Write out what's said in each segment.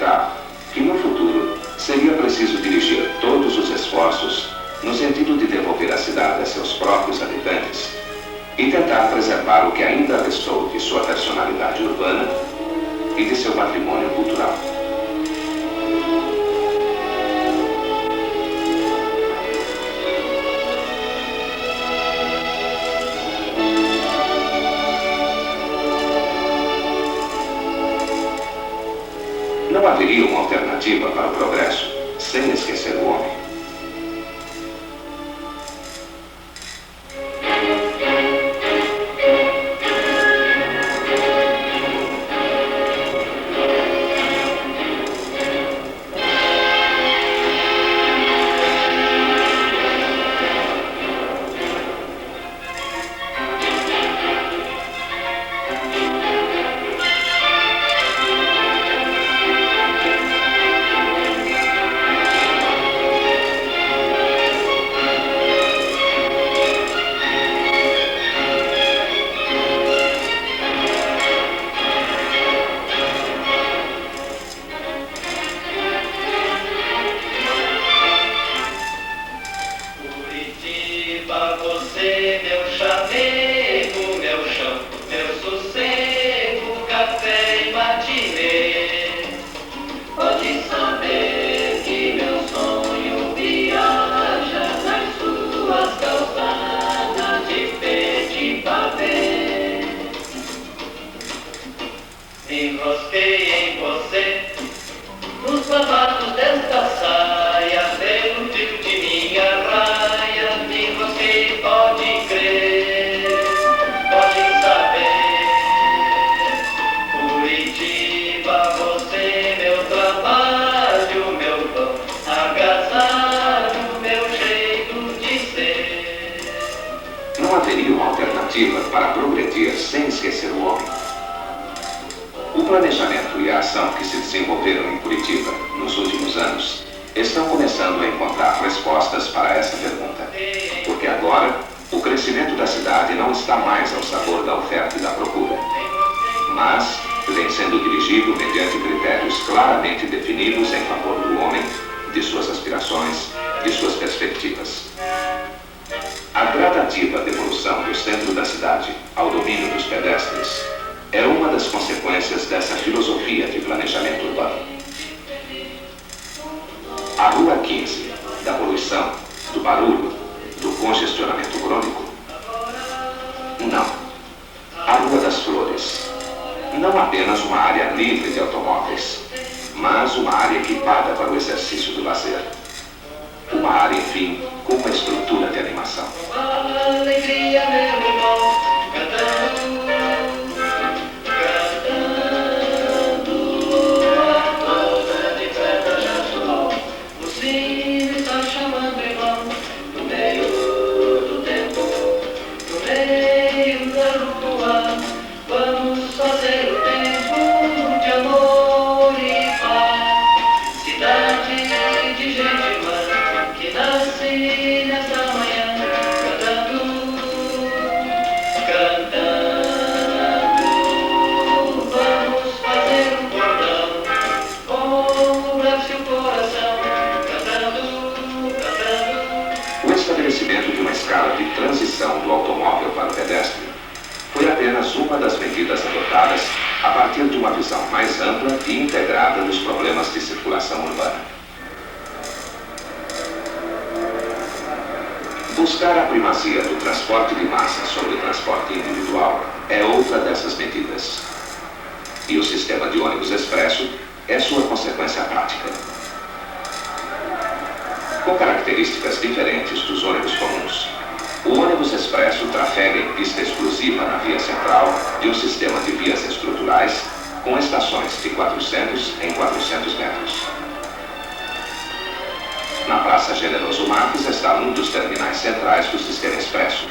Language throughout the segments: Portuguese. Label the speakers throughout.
Speaker 1: acreditar que no futuro seria preciso dirigir todos os esforços no sentido de devolver a cidade a seus próprios habitantes e tentar preservar o que ainda restou de sua personalidade urbana e de seu patrimônio cultural. Não haveria uma alternativa para o progresso sem esquecer o homem.
Speaker 2: Você, meu chamego, meu chão, meu sossego, café e matinê. Pode saber que meu sonho viaja nas suas calçadas de petit pavê. Me enrosquei em você, nos babados desta saia, pelo fio de minha raia. Me enrosquei, pode crer, pode saber. Curitiba, você, meu trabalho, meu pão, agasalho, meu jeito de ser.
Speaker 1: Não haveria uma alternativa para progredir sem esquecer o homem. O planejamento e a ação que se desenvolveram em Curitiba nos últimos anos estão começando a encontrar respostas para essa pergunta. Porque agora, o crescimento da cidade não está mais ao sabor da oferta e da procura, mas vem sendo dirigido mediante critérios claramente definidos em favor do homem, de suas aspirações e suas perspectivas. A gradativa devolução do centro da cidade ao domínio dos pedestres é uma das consequências dessa filosofia de planejamento urbano. A Rua 15, da poluição, do barulho, do congestionamento crônico? Não. A Rua das Flores. Não apenas uma área livre de automóveis, mas uma área equipada para o exercício do lazer. Uma área, enfim, com uma estrutura de animação.
Speaker 2: Alegria, meu irmão, cantando, a toda de festa já soou. O sino está chamando, irmão, no meio do tempo, no meio da rua. Vamos fazer o tempo de amor e paz. Cidade de gente humana que nasce nessa manhã, cantando, cantando. Vamos fazer um cordão com o braço e o coração, cantando, cantando.
Speaker 1: O estabelecimento de uma escala de transição do automóvel para o pedestre foi apenas uma das medidas adotadas a partir de uma visão mais ampla e integrada dos problemas de circulação urbana. Buscar a primazia do transporte de massa sobre o transporte individual é outra dessas medidas. E o sistema de ônibus expresso é sua consequência prática. Com características diferentes dos ônibus comuns, o ônibus expresso trafega em pista exclusiva na via central de um sistema de vias estruturais com estações de 400 em 400 metros. Na Praça Generoso Marques está um dos terminais centrais do sistema expresso,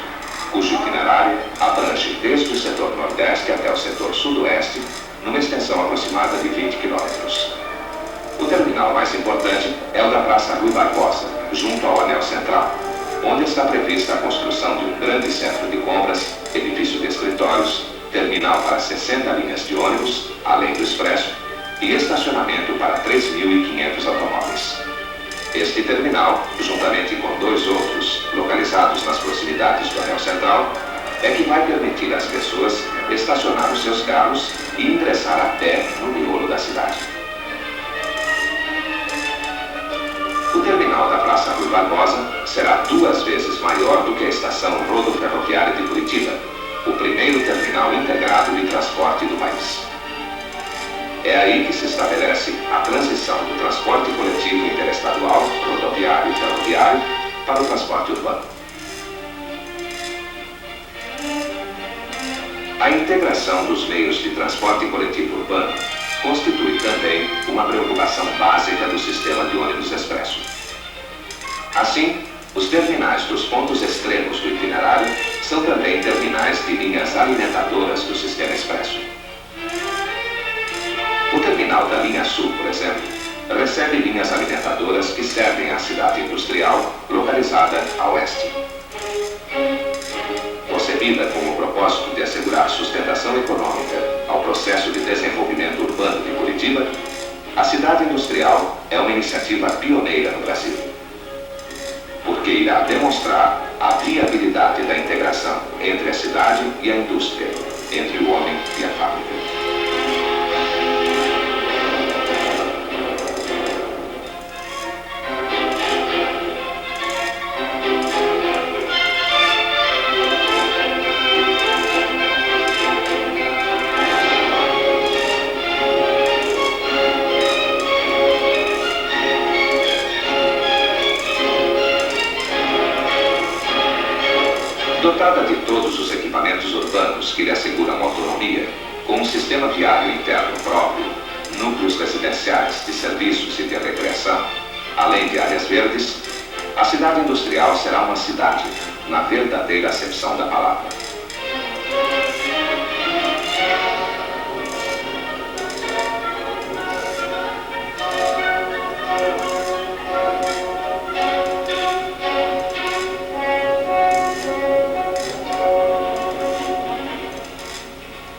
Speaker 1: cujo itinerário abrange desde o setor nordeste até o setor sudoeste, numa extensão aproximada de 20 quilômetros. O terminal mais importante é o da Praça Rui Barbosa, junto ao Anel Central, onde está prevista a construção de um grande centro de compras, edifício de escritórios, terminal para 60 linhas de ônibus, além do expresso, e estacionamento para 3.500 automóveis. Este terminal, juntamente com 2 outros localizados nas proximidades do anel central, é que vai permitir às pessoas estacionar os seus carros e ingressar a pé no miolo da cidade. O terminal da Praça Rui Barbosa será 2 vezes maior do que a estação rodoferroviária de Curitiba, o primeiro terminal integrado de transporte do país. É aí que se estabelece a transição do transporte coletivo interestadual, rodoviário e ferroviário para o transporte urbano. A integração dos meios de transporte coletivo urbano constitui também uma preocupação básica do sistema de ônibus expresso. Assim, os terminais dos pontos extremos do itinerário são também terminais de linhas alimentadoras do sistema expresso. O terminal da linha Sul, por exemplo, recebe linhas alimentadoras que servem à cidade industrial localizada a oeste. Concebida com o propósito de assegurar sustentação econômica ao processo de desenvolvimento urbano de Curitiba, a cidade industrial é uma iniciativa pioneira no Brasil, porque irá demonstrar a viabilidade da integração entre a cidade e a indústria, entre o homem e a fábrica. Dotada de todos os equipamentos urbanos que lhe asseguram autonomia, com um sistema viário interno próprio, núcleos residenciais de serviços e de recreação, além de áreas verdes, a cidade industrial será uma cidade, na verdadeira acepção da palavra.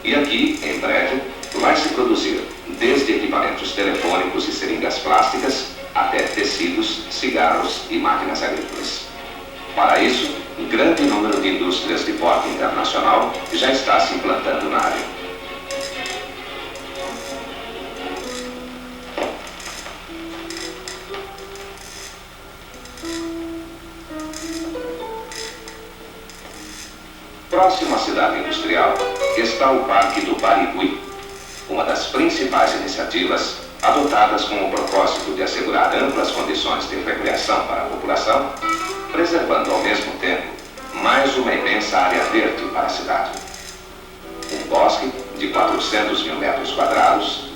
Speaker 1: E aqui, em breve, vai se produzir desde equipamentos telefônicos e seringas plásticas até tecidos, cigarros e máquinas agrícolas. Para isso, um grande número de indústrias de porte internacional já está se implantando na área. Próximo à cidade industrial está o Parque do Barigui, uma das principais iniciativas adotadas com o propósito de assegurar amplas condições de recreação para a população, preservando ao mesmo tempo mais uma imensa área verde para a cidade. Um bosque de 400 mil metros quadrados,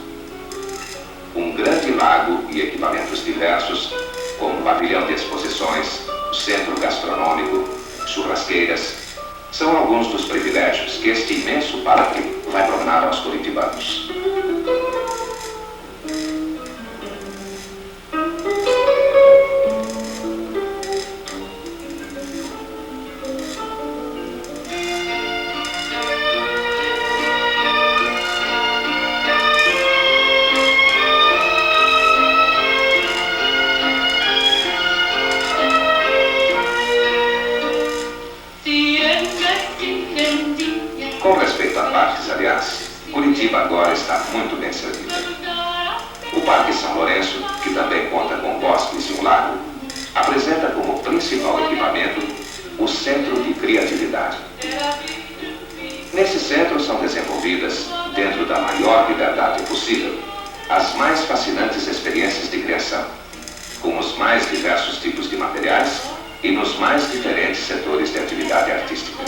Speaker 1: um grande lago e equipamentos diversos, como pavilhão de exposições, centro gastronômico, churrasqueiras, são alguns dos privilégios que este imenso parque vai tornar aos curitibanos. Com respeito a parques, aliás, Curitiba agora está muito bem servida. O Parque São Lourenço, que também conta com bosques e um lago, apresenta como principal equipamento o Centro de Criatividade. Nesse centro são desenvolvidas, dentro da maior liberdade possível, as mais fascinantes experiências de criação, com os mais diversos tipos de materiais e nos mais diferentes setores de atividade artística.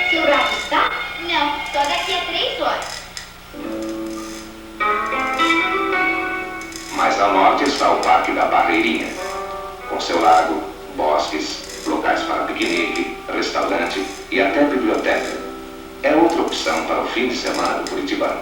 Speaker 3: Seu gato está? Não, só daqui a 3 horas.
Speaker 1: Mais ao norte está o Parque da Barreirinha, com seu lago, bosques, locais para piquenique, restaurante e até biblioteca. É outra opção para o fim de semana do curitibano.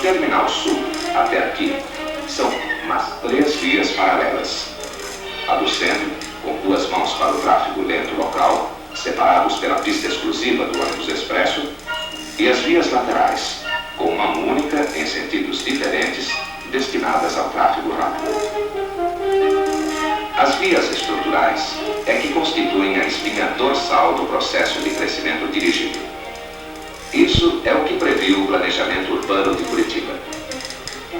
Speaker 1: terminal sul até aqui, são umas 3 vias paralelas. A do centro, com 2 mãos para o tráfego lento local, separados pela pista exclusiva do ônibus expresso, e as vias laterais, com uma única em sentidos diferentes, destinadas ao tráfego rápido. As vias estruturais é que constituem a espinha dorsal do processo de crescimento dirigido. Isso é o que previu o planejamento urbano de Curitiba.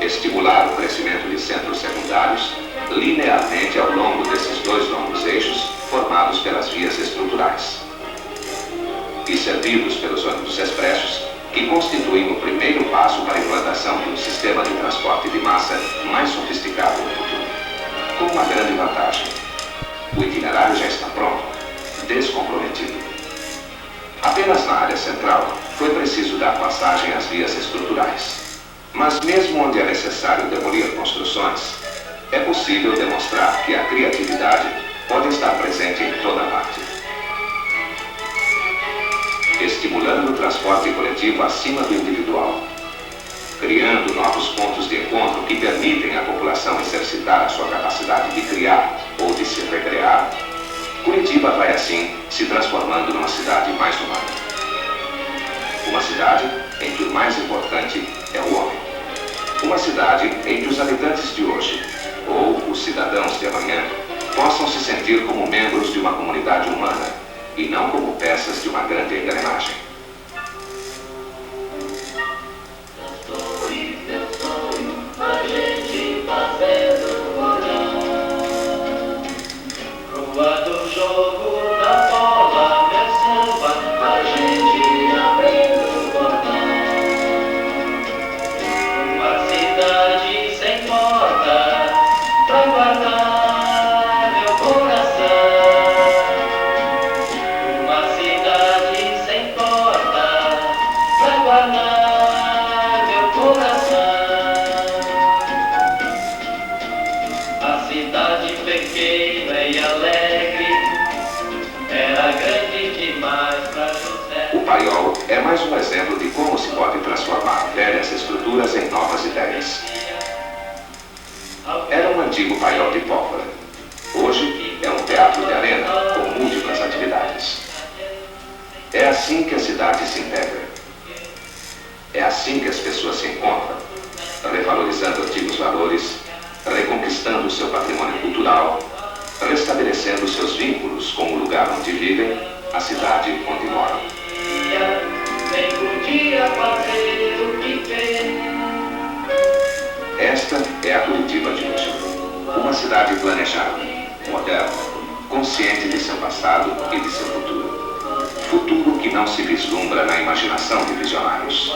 Speaker 1: Estimular o crescimento de centros secundários linearmente ao longo desses 2 longos eixos formados pelas vias estruturais e servidos pelos ônibus expressos, que constituem o primeiro passo para a implantação de um sistema de transporte de massa mais sofisticado no futuro. Com uma grande vantagem: o itinerário já está pronto, descomprometido. Apenas na área central foi preciso dar passagem às vias estruturais. Mas mesmo onde é necessário demolir construções, é possível demonstrar que a criatividade pode estar presente em toda parte. Estimulando o transporte coletivo acima do individual, criando novos pontos de encontro que permitem à população exercitar a sua capacidade de criar ou de se recrear, Curitiba vai assim se transformando numa cidade mais humana. Uma cidade em que o mais importante é o homem. Uma cidade em que os habitantes de hoje, ou os cidadãos de amanhã, possam se sentir como membros de uma comunidade humana e não como peças de uma grande engrenagem.
Speaker 2: A gente fazendo olhar rua do jogo da bola, meu samba, a gente abrindo o portão. Uma cidade sem porta pra guardar meu coração. Uma cidade sem porta pra guardar meu coração. A cidade pequena e alegre era grande demais pra José.
Speaker 1: O Paiol é mais um exemplo de como se pode transformar velhas estruturas em novas ideias. Era um antigo Paiol de pólvora. Hoje é um teatro de arena com múltiplas atividades. É assim que a cidade se integra. É assim que as pessoas se encontram, revalorizando antigos valores, reconquistando seu patrimônio cultural, restabelecendo seus vínculos com o lugar onde vivem, a cidade onde moram.
Speaker 2: Nem podia fazer o que fez.
Speaker 1: Esta é a Curitiba de hoje. Uma cidade planejada, moderna, consciente de seu passado e de seu futuro. Futuro que não se vislumbra na imaginação de visionários.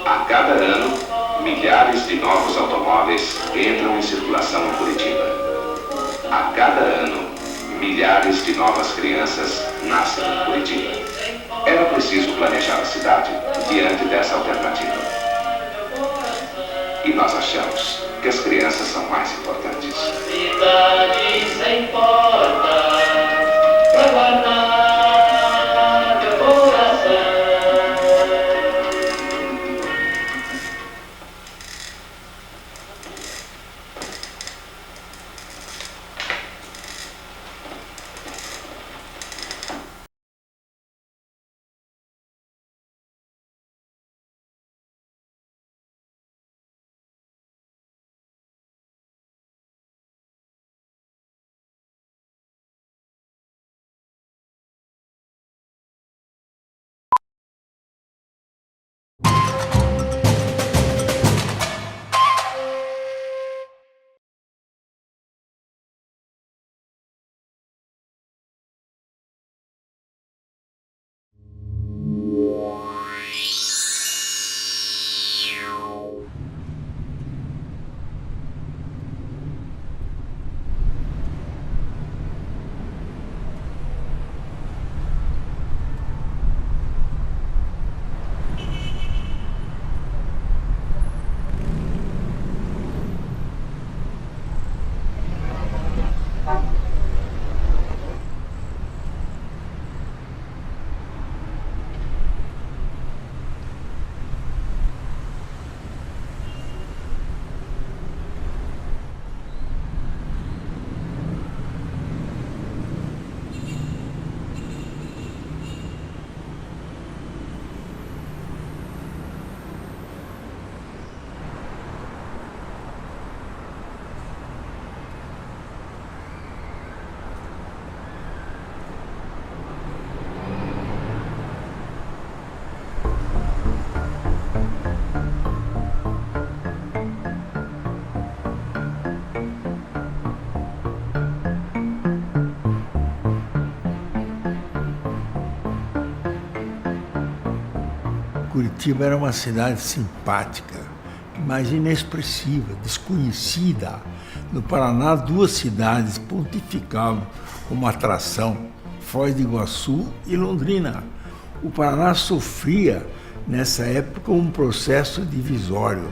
Speaker 1: A cada ano, milhares de novos automóveis entram em circulação em Curitiba. A cada ano, milhares de novas crianças nascem em Curitiba. Era preciso planejar a cidade diante dessa alternativa. E nós achamos que as crianças são mais importantes.
Speaker 2: Cidade sem porta pra guardar
Speaker 4: Curitiba era uma cidade simpática, mas inexpressiva, desconhecida. No Paraná, 2 cidades pontificavam como atração, Foz do Iguaçu e Londrina. O Paraná sofria, nessa época, um processo divisório.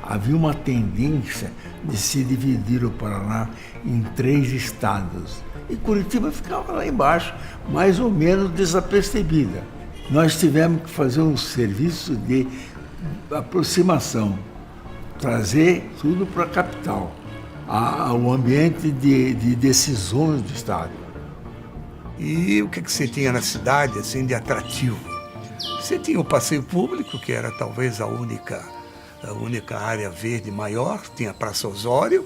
Speaker 4: Havia uma tendência de se dividir o Paraná em 3 estados. E Curitiba ficava lá embaixo, mais ou menos desapercebida. Nós tivemos que fazer um serviço de aproximação, trazer tudo para a capital, ao ambiente de decisões do Estado.
Speaker 5: E o que você tinha na cidade assim, de atrativo? Você tinha o passeio público, que era talvez a única área verde maior, tinha a Praça Osório,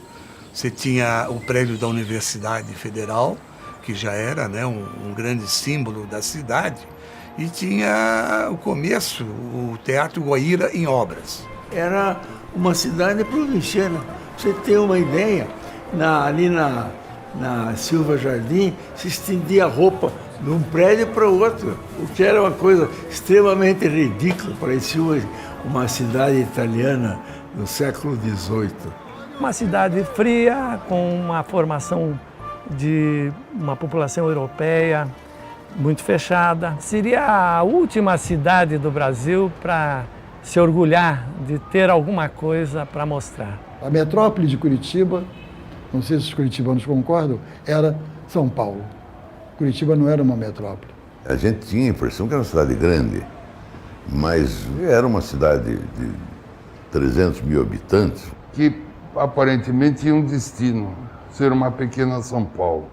Speaker 5: você tinha o prédio da Universidade Federal, que já era, né, um grande símbolo da cidade, e tinha o começo, o Teatro Guaíra em obras.
Speaker 4: Era uma cidade provinciana. Pra você ter uma ideia, ali na Silva Jardim se estendia a roupa de um prédio para o outro, o que era uma coisa extremamente ridícula, parecia uma cidade italiana do século XVIII.
Speaker 6: Uma cidade fria, com uma formação de uma população europeia muito fechada. Seria a última cidade do Brasil para se orgulhar de ter alguma coisa para mostrar.
Speaker 7: A metrópole de Curitiba, não sei se os curitibanos concordam, era São Paulo. Curitiba não era uma metrópole.
Speaker 8: A gente tinha a impressão que era uma cidade grande, mas era uma cidade de 300 mil habitantes.
Speaker 9: Que aparentemente tinha um destino, ser uma pequena São Paulo.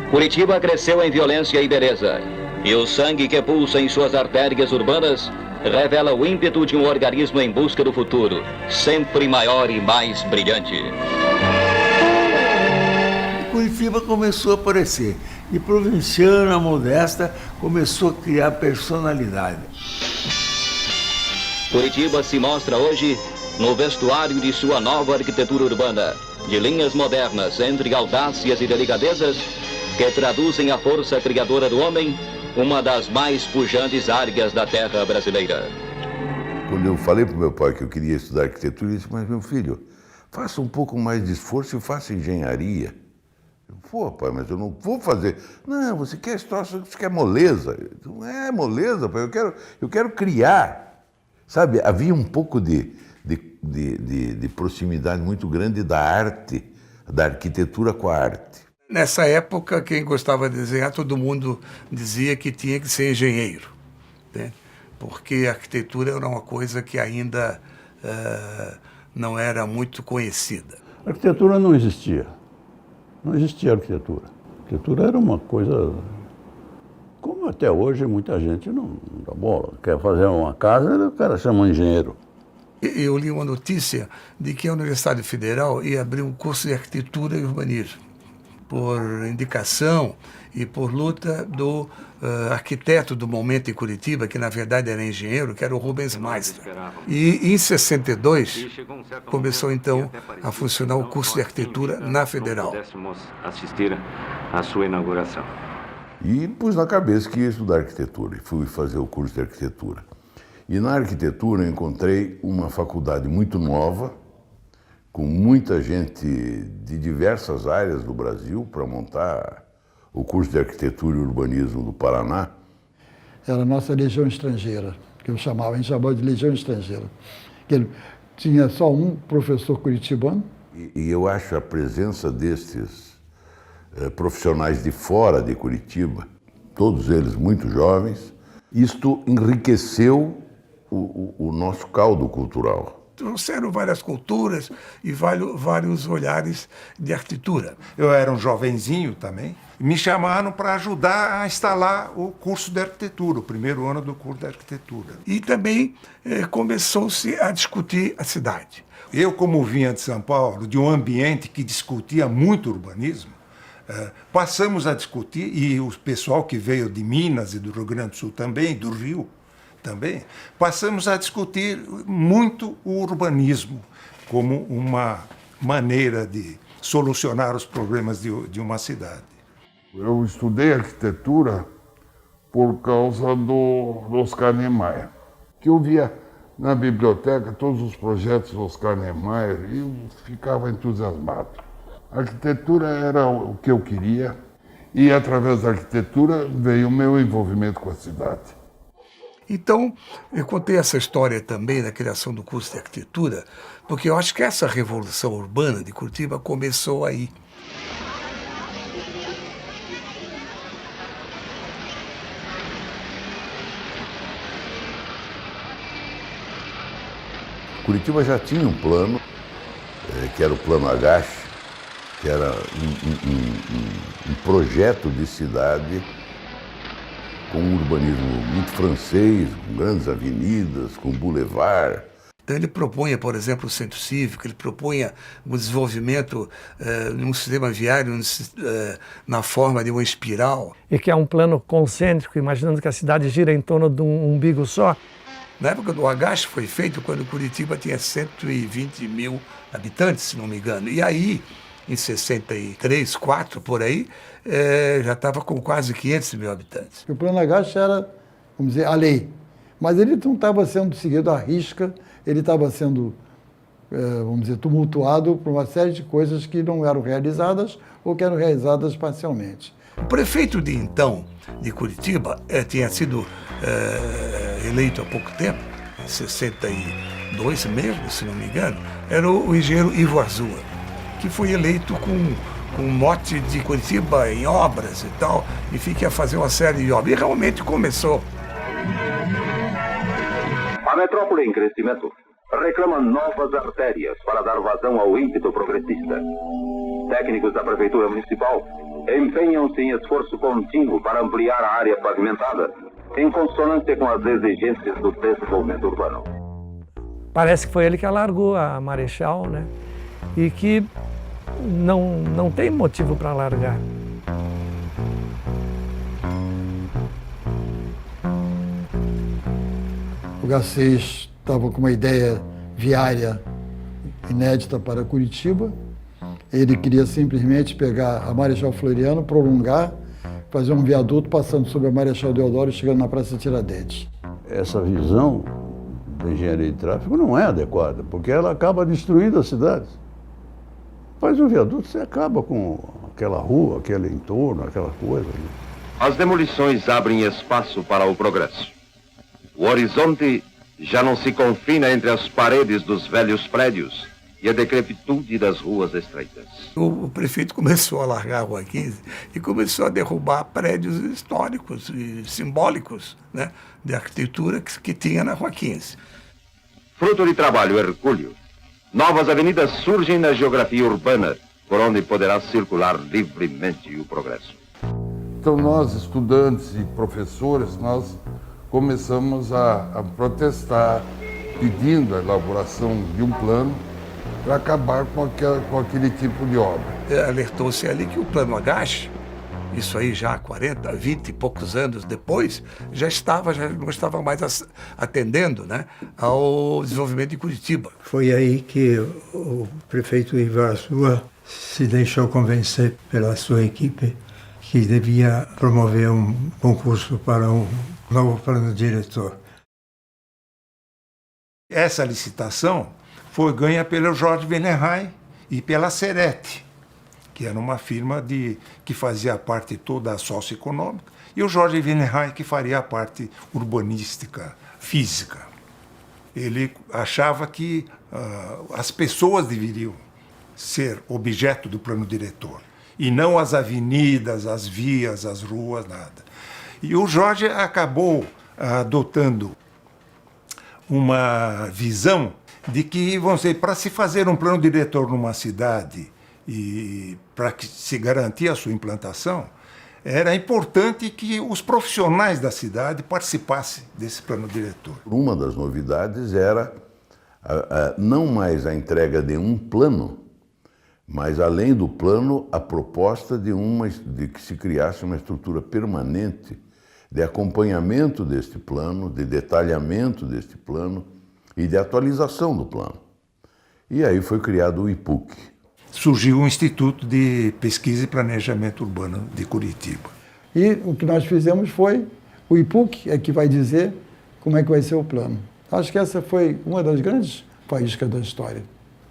Speaker 10: Curitiba cresceu em violência e beleza, e o sangue que pulsa em suas artérias urbanas revela o ímpeto de um organismo em busca do futuro, sempre maior e mais brilhante.
Speaker 4: Curitiba começou a aparecer, e provinciana, modesta, começou a criar personalidade.
Speaker 10: Curitiba se mostra hoje no vestuário de sua nova arquitetura urbana, de linhas modernas entre audácias e delicadezas, que traduzem a força criadora do homem, uma das mais pujantes áreas da terra brasileira.
Speaker 8: Quando eu falei para o meu pai que eu queria estudar arquitetura, ele disse, mas meu filho, faça um pouco mais de esforço e faça engenharia. Pô, pai, mas eu não vou fazer. Não, você quer história, você quer moleza. Não é moleza, pai, eu quero criar. Sabe, havia um pouco de proximidade muito grande da arte, da arquitetura com a arte.
Speaker 5: Nessa época, quem gostava de desenhar, todo mundo dizia que tinha que ser engenheiro, né? Porque a arquitetura era uma coisa que ainda não era muito conhecida.
Speaker 11: A arquitetura não existia. Não existia arquitetura. A arquitetura era uma coisa... Como até hoje muita gente não dá bola. Quer fazer uma casa, o cara chama um engenheiro.
Speaker 5: Eu li uma notícia de que a Universidade Federal ia abrir um curso de arquitetura e urbanismo, por indicação e por luta do arquiteto do momento em Curitiba, que na verdade era engenheiro, que era o Rubens Meister. E em 62 começou então a funcionar o curso de arquitetura na Federal.
Speaker 12: Assistir à sua inauguração.
Speaker 8: E pus na cabeça que ia estudar arquitetura, e fui fazer o curso de arquitetura. E na arquitetura eu encontrei uma faculdade muito nova, com muita gente de diversas áreas do Brasil para montar o curso de arquitetura e urbanismo do Paraná.
Speaker 7: Era a nossa legião estrangeira, que a gente chamava de legião estrangeira. Que tinha só um professor curitibano.
Speaker 8: E eu acho a presença destes profissionais de fora de Curitiba, todos eles muito jovens, isto enriqueceu o nosso caldo cultural.
Speaker 5: Trouxeram várias culturas e vários olhares de arquitetura.
Speaker 13: Eu era um jovenzinho também, e me chamaram para ajudar a instalar o curso de arquitetura, o primeiro ano do curso de arquitetura.
Speaker 5: E também começou-se a discutir a cidade.
Speaker 13: Eu, como vinha de São Paulo, de um ambiente que discutia muito urbanismo, passamos a discutir, e o pessoal que veio de Minas e do Rio Grande do Sul também, do Rio também, passamos a discutir muito o urbanismo como uma maneira de solucionar os problemas de uma cidade.
Speaker 9: Eu estudei arquitetura por causa do Oscar Niemeyer. que eu via na biblioteca todos os projetos do Oscar Niemeyer e eu ficava entusiasmado. A arquitetura era o que eu queria e, através da arquitetura, veio o meu envolvimento com a cidade.
Speaker 5: Então, eu contei essa história também da criação do curso de arquitetura, porque eu acho que essa revolução urbana de Curitiba começou aí.
Speaker 8: Curitiba já tinha um plano, que era o Plano Agache, que era um projeto de cidade com um urbanismo muito francês, com grandes avenidas, com boulevard.
Speaker 5: Então ele propunha, por exemplo, o centro cívico, ele propunha o desenvolvimento de um sistema viário na forma de uma espiral.
Speaker 6: E que é um plano concêntrico, imaginando que a cidade gira em torno de um umbigo só.
Speaker 5: Na época do Agache foi feito quando Curitiba tinha 120 mil habitantes, se não me engano. E aí, em 63, 4, por aí, já estava com quase 500 mil habitantes.
Speaker 7: O plano Agache era, vamos dizer, a lei. Mas ele não estava sendo seguido à risca, ele estava sendo, vamos dizer, tumultuado por uma série de coisas que não eram realizadas ou que eram realizadas parcialmente.
Speaker 5: O prefeito de então, de Curitiba, tinha sido eleito há pouco tempo, em 62 mesmo, se não me engano, era o engenheiro Ivo Arzua, que foi eleito com um mote de Curitiba em obras e tal, enfim, que ia fazer uma série de obras. E realmente começou.
Speaker 1: A metrópole em crescimento reclama novas artérias para dar vazão ao ímpeto progressista. Técnicos da Prefeitura Municipal empenham-se em esforço contínuo para ampliar a área pavimentada, em consonância com as exigências do desenvolvimento urbano.
Speaker 6: Parece que foi ele que alargou a Marechal, né? E que não tem motivo para largar.
Speaker 7: O Garcês estava com uma ideia viária inédita para Curitiba. Ele queria simplesmente pegar a Marechal Floriano, prolongar, fazer um viaduto passando sobre a Marechal Deodoro e chegando na Praça Tiradentes.
Speaker 11: Essa visão da engenharia de tráfego não é adequada, porque ela acaba destruindo as cidades. Faz um viaduto, você acaba com aquela rua, aquele entorno, aquela coisa.
Speaker 1: As demolições abrem espaço para o progresso. O horizonte já não se confina entre as paredes dos velhos prédios e a decrepitude das ruas estreitas.
Speaker 5: O prefeito começou a largar a Rua 15 e começou a derrubar prédios históricos e simbólicos, né, de arquitetura que tinha na Rua 15.
Speaker 1: Fruto de trabalho hercúleo, novas avenidas surgem na geografia urbana, por onde poderá circular livremente o progresso.
Speaker 9: Então nós, estudantes e professores, nós começamos a protestar, pedindo a elaboração de um plano para acabar com aquele tipo de obra.
Speaker 5: Alertou-se ali que o Plano Agache, isso aí já há 40, 20 e poucos anos depois, já não estava mais atendendo, né, ao desenvolvimento de Curitiba.
Speaker 4: Foi aí que o prefeito Ivo Arzua se deixou convencer pela sua equipe que devia promover um concurso para um novo plano diretor.
Speaker 13: Essa licitação foi ganha pelo Jorge Wennerheim e pela Serete, que era uma firma que fazia parte toda a socioeconômica, e o Jorge Wennerheim que faria a parte urbanística, física. Ele achava que as pessoas deveriam ser objeto do plano diretor, e não as avenidas, as vias, as ruas, nada. E o Jorge acabou adotando uma visão de que, vamos dizer, para se fazer um plano diretor numa cidade e para que se garantir a sua implantação, era importante que os profissionais da cidade participassem desse plano diretor.
Speaker 8: Uma das novidades era não mais a entrega de um plano, mas além do plano, a proposta de que se criasse uma estrutura permanente de acompanhamento deste plano, de detalhamento deste plano e de atualização do plano. E aí foi criado o IPUC.
Speaker 13: Surgiu o Instituto de Pesquisa e Planejamento Urbano de Curitiba.
Speaker 7: E o que nós fizemos foi, o IPUC é que vai dizer como é que vai ser o plano. Acho que essa foi uma das grandes faíscas da história.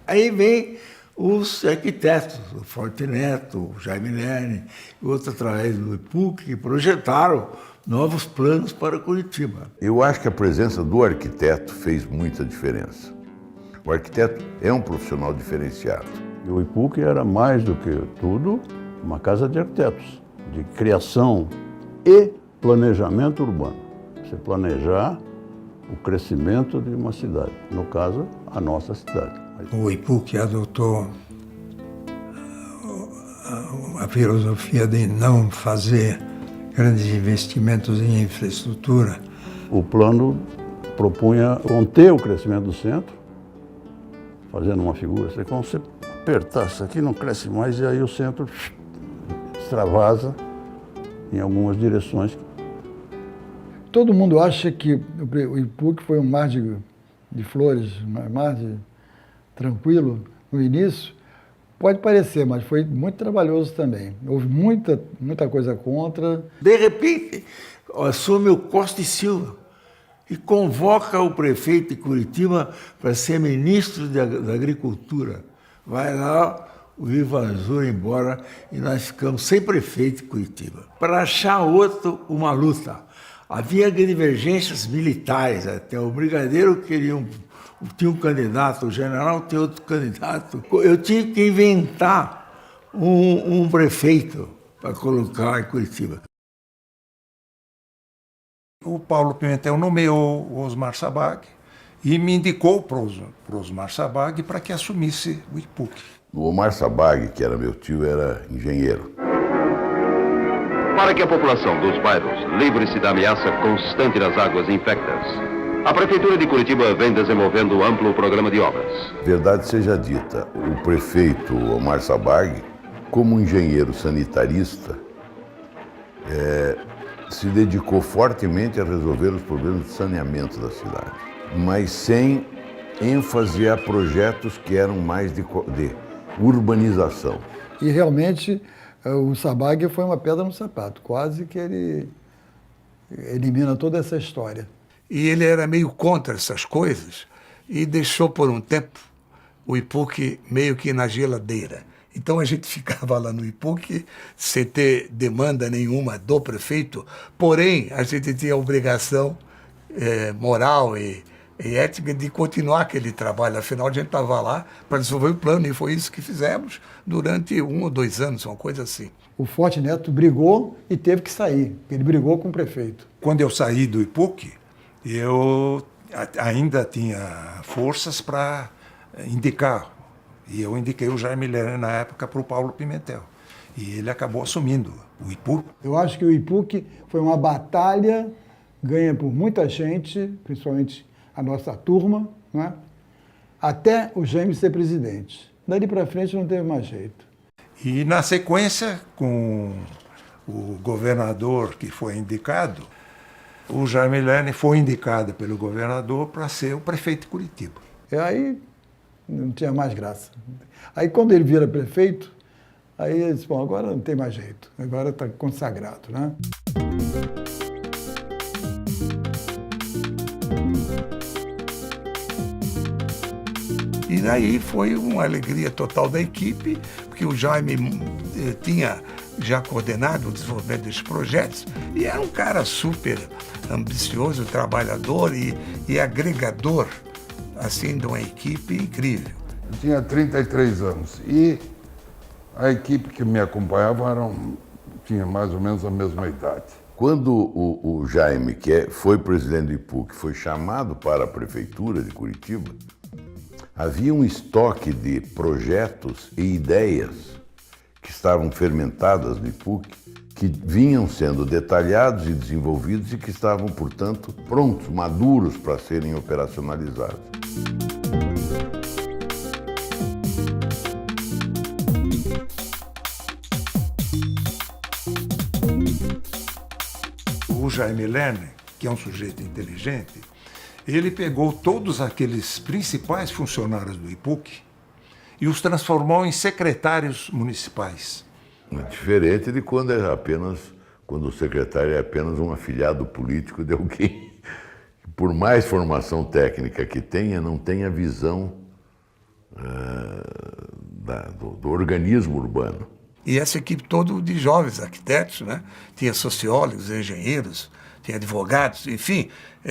Speaker 4: Aí vem os arquitetos, o Forte Neto, o Jaime Lerner, e outros através do IPUC, que projetaram novos planos para Curitiba.
Speaker 8: Eu acho que a presença do arquiteto fez muita diferença. O arquiteto é um profissional diferenciado.
Speaker 11: E o IPUC era mais do que tudo uma casa de arquitetos, de criação e planejamento urbano. Você planejar o crescimento de uma cidade, no caso, a nossa cidade.
Speaker 13: O IPUC adotou a filosofia de não fazer grandes investimentos em infraestrutura.
Speaker 11: O plano propunha conter o crescimento do centro, fazendo uma figura. Quando você apertar isso aqui, não cresce mais, e aí o centro extravasa em algumas direções.
Speaker 7: Todo mundo acha que o IPUC foi um mar de flores, um mar tranquilo no início. Pode parecer, mas foi muito trabalhoso também. Houve muita coisa contra.
Speaker 4: De repente, assume o Costa e Silva e convoca o prefeito de Curitiba para ser ministro da Agricultura. Vai lá, o Ivan Azul embora e nós ficamos sem prefeito de Curitiba. Para achar outro, uma luta. Havia divergências militares até. O brigadeiro tinha um candidato, o general tinha outro candidato. Eu tinha que inventar um prefeito para colocar em Curitiba.
Speaker 13: O Paulo Pimentel nomeou o Osmar Sabag e me indicou para o Osmar Sabag para que assumisse o IPUC.
Speaker 8: O Omar Sabag, que era meu tio, era engenheiro.
Speaker 14: Para que a população dos bairros livre-se da ameaça constante das águas infectas, a Prefeitura de Curitiba vem desenvolvendo um amplo programa de obras.
Speaker 8: Verdade seja dita, o prefeito Omar Sabag, como engenheiro sanitarista, se dedicou fortemente a resolver os problemas de saneamento da cidade, mas sem ênfase a projetos que eram mais de urbanização.
Speaker 7: E realmente o Sabag foi uma pedra no sapato, quase que ele elimina toda essa história.
Speaker 5: E ele era meio contra essas coisas e deixou por um tempo o IPUC meio que na geladeira. Então a gente ficava lá no IPUC sem ter demanda nenhuma do prefeito, porém a gente tinha a obrigação moral e ética de continuar aquele trabalho. Afinal, a gente estava lá para desenvolver o plano e foi isso que fizemos durante 1 ou 2 anos, uma coisa assim.
Speaker 7: O Forte Neto brigou e teve que sair. Ele brigou com o prefeito.
Speaker 13: Quando eu saí do IPUC, eu ainda tinha forças para indicar. E eu indiquei o Jaime Lerner na época para o Paulo Pimentel. E ele acabou assumindo o IPUC.
Speaker 7: Eu acho que o IPUC foi uma batalha ganha por muita gente, principalmente a nossa turma, né? Até o Jaime ser presidente. Dali para frente não teve mais jeito.
Speaker 13: E na sequência, com o governador que foi indicado, o Jaime Lerner foi indicado pelo governador para ser o prefeito de Curitiba.
Speaker 7: E aí não tinha mais graça. Aí quando ele vira prefeito, aí ele disse, bom, agora não tem mais jeito, agora está consagrado, né?
Speaker 5: E daí foi uma alegria total da equipe, porque o Jaime tinha já coordenado o desenvolvimento desses projetos e era um cara super ambicioso, trabalhador e agregador, assim, de uma equipe incrível.
Speaker 9: Eu tinha 33 anos e a equipe que me acompanhava tinha mais ou menos a mesma idade.
Speaker 8: Quando o Jaime, que foi presidente do IPUC, foi chamado para a prefeitura de Curitiba, havia um estoque de projetos e ideias que estavam fermentadas no IPUC, que vinham sendo detalhados e desenvolvidos e que estavam, portanto, prontos, maduros para serem operacionalizados.
Speaker 13: O Jaime Lerner, que é um sujeito inteligente, ele pegou todos aqueles principais funcionários do IPUC e os transformou em secretários municipais.
Speaker 8: Diferente de quando o secretário é apenas um afiliado político de alguém que por mais formação técnica que tenha, não tem a visão do organismo urbano.
Speaker 5: E essa equipe toda de jovens arquitetos, né? Tinha sociólogos, engenheiros, tinha advogados, enfim,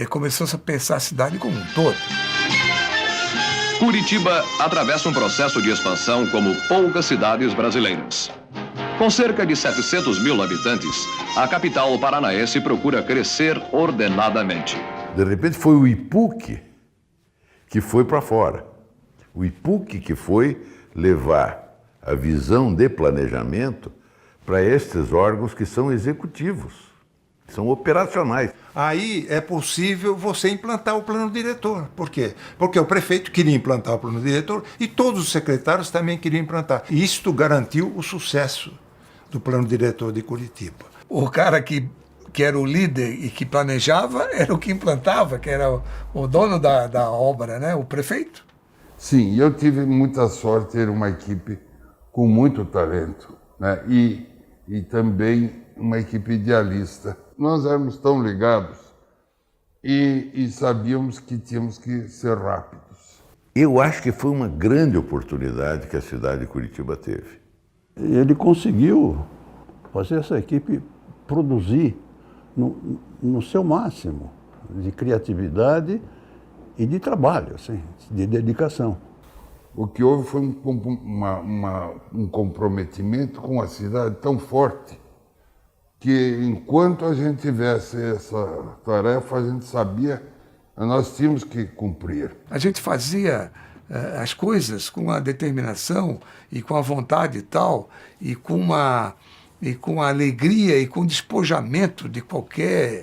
Speaker 5: começou-se a pensar a cidade como um todo.
Speaker 14: Curitiba atravessa um processo de expansão como poucas cidades brasileiras. Com cerca de 700 mil habitantes, a capital paranaense procura crescer ordenadamente.
Speaker 8: De repente foi o IPUC que foi para fora. O IPUC que foi levar a visão de planejamento para estes órgãos que são executivos, que são operacionais.
Speaker 13: Aí é possível você implantar o plano diretor. Por quê? Porque o prefeito queria implantar o plano diretor e todos os secretários também queriam implantar. E isto garantiu o sucesso do plano diretor de Curitiba.
Speaker 5: O cara que era o líder e que planejava era o que implantava, que era o dono da obra, né? O prefeito.
Speaker 9: Sim, eu tive muita sorte de ter uma equipe com muito talento, né? E também uma equipe idealista. Nós éramos tão ligados e sabíamos que tínhamos que ser rápidos.
Speaker 8: Eu acho que foi uma grande oportunidade que a cidade de Curitiba teve.
Speaker 11: Ele conseguiu fazer essa equipe produzir no seu máximo de criatividade e de trabalho, assim, de dedicação.
Speaker 9: O que houve foi um comprometimento com a cidade tão forte que, enquanto a gente tivesse essa tarefa, a gente sabia que nós tínhamos que cumprir.
Speaker 5: A gente fazia as coisas com a determinação e com a vontade tal, e com a alegria e com o despojamento de qualquer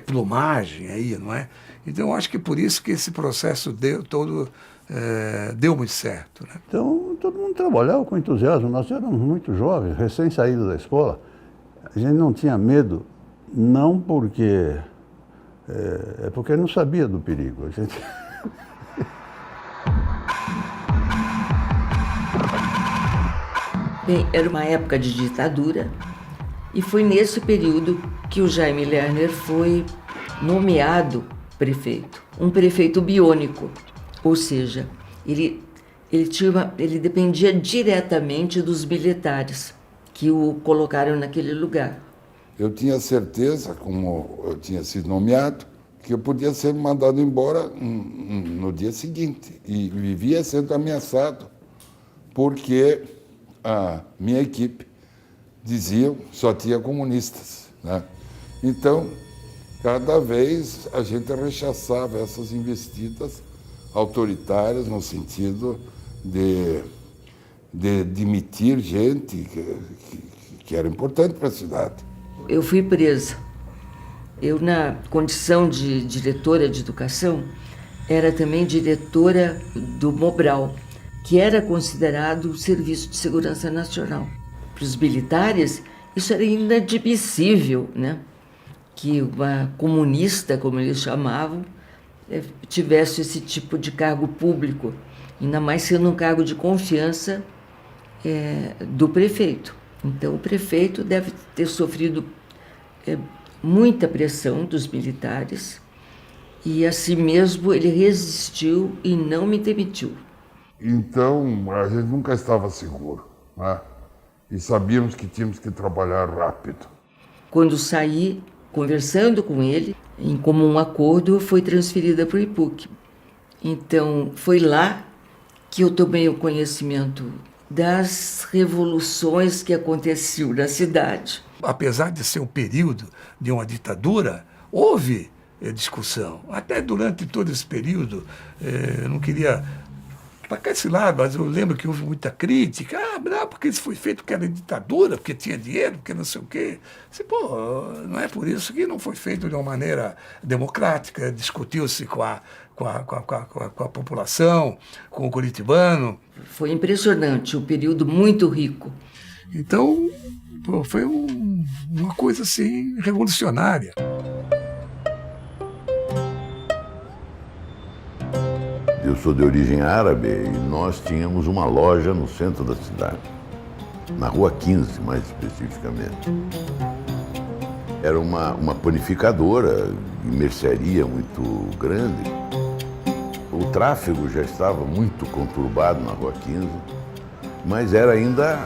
Speaker 5: plumagem aí, não é? Então, eu acho que por isso que esse processo deu muito certo, né?
Speaker 11: Então, todo mundo trabalhava com entusiasmo. Nós éramos muito jovens, recém-saídos da escola. A gente não tinha medo, não porque... porque não sabia do perigo. A gente...
Speaker 15: Bem, era uma época de ditadura e foi nesse período que o Jaime Lerner foi nomeado prefeito. Um prefeito biônico, ou seja, ele dependia diretamente dos militares que o colocaram naquele lugar.
Speaker 9: Eu tinha certeza, como eu tinha sido nomeado, que eu podia ser mandado embora no dia seguinte. E vivia sendo ameaçado, porque a minha equipe dizia só tinha comunistas, né? Então, cada vez a gente rechaçava essas investidas autoritárias no sentido de demitir gente que era importante para a cidade.
Speaker 15: Eu fui presa. Eu, na condição de diretora de educação, era também diretora do Mobral, que era considerado o Serviço de Segurança Nacional. Para os militares, isso era inadmissível, né? Que uma comunista, como eles chamavam, tivesse esse tipo de cargo público, ainda mais sendo um cargo de confiança do prefeito. Então, o prefeito deve ter sofrido muita pressão dos militares e, assim mesmo, ele resistiu e não me demitiu.
Speaker 9: Então, a gente nunca estava seguro, né? E sabíamos que tínhamos que trabalhar rápido.
Speaker 15: Quando saí, conversando com ele, em comum acordo, foi transferida para o IPUC. Então, foi lá que eu tomei o conhecimento das revoluções que aconteciam na cidade.
Speaker 5: Apesar de ser um período de uma ditadura, houve discussão. Até durante todo esse período, eu não queria... para cá esse lado, mas eu lembro que houve muita crítica. Não, porque isso foi feito porque era ditadura, porque tinha dinheiro, porque não sei o quê. Não é por isso que não foi feito de uma maneira democrática. Discutiu-se com a população, com o curitibano.
Speaker 15: Foi impressionante, um período muito rico.
Speaker 5: Então, foi uma coisa assim revolucionária.
Speaker 8: Eu sou de origem árabe e nós tínhamos uma loja no centro da cidade, na Rua 15, mais especificamente. Era uma panificadora e mercearia muito grande. O tráfego já estava muito conturbado na Rua 15, mas era ainda...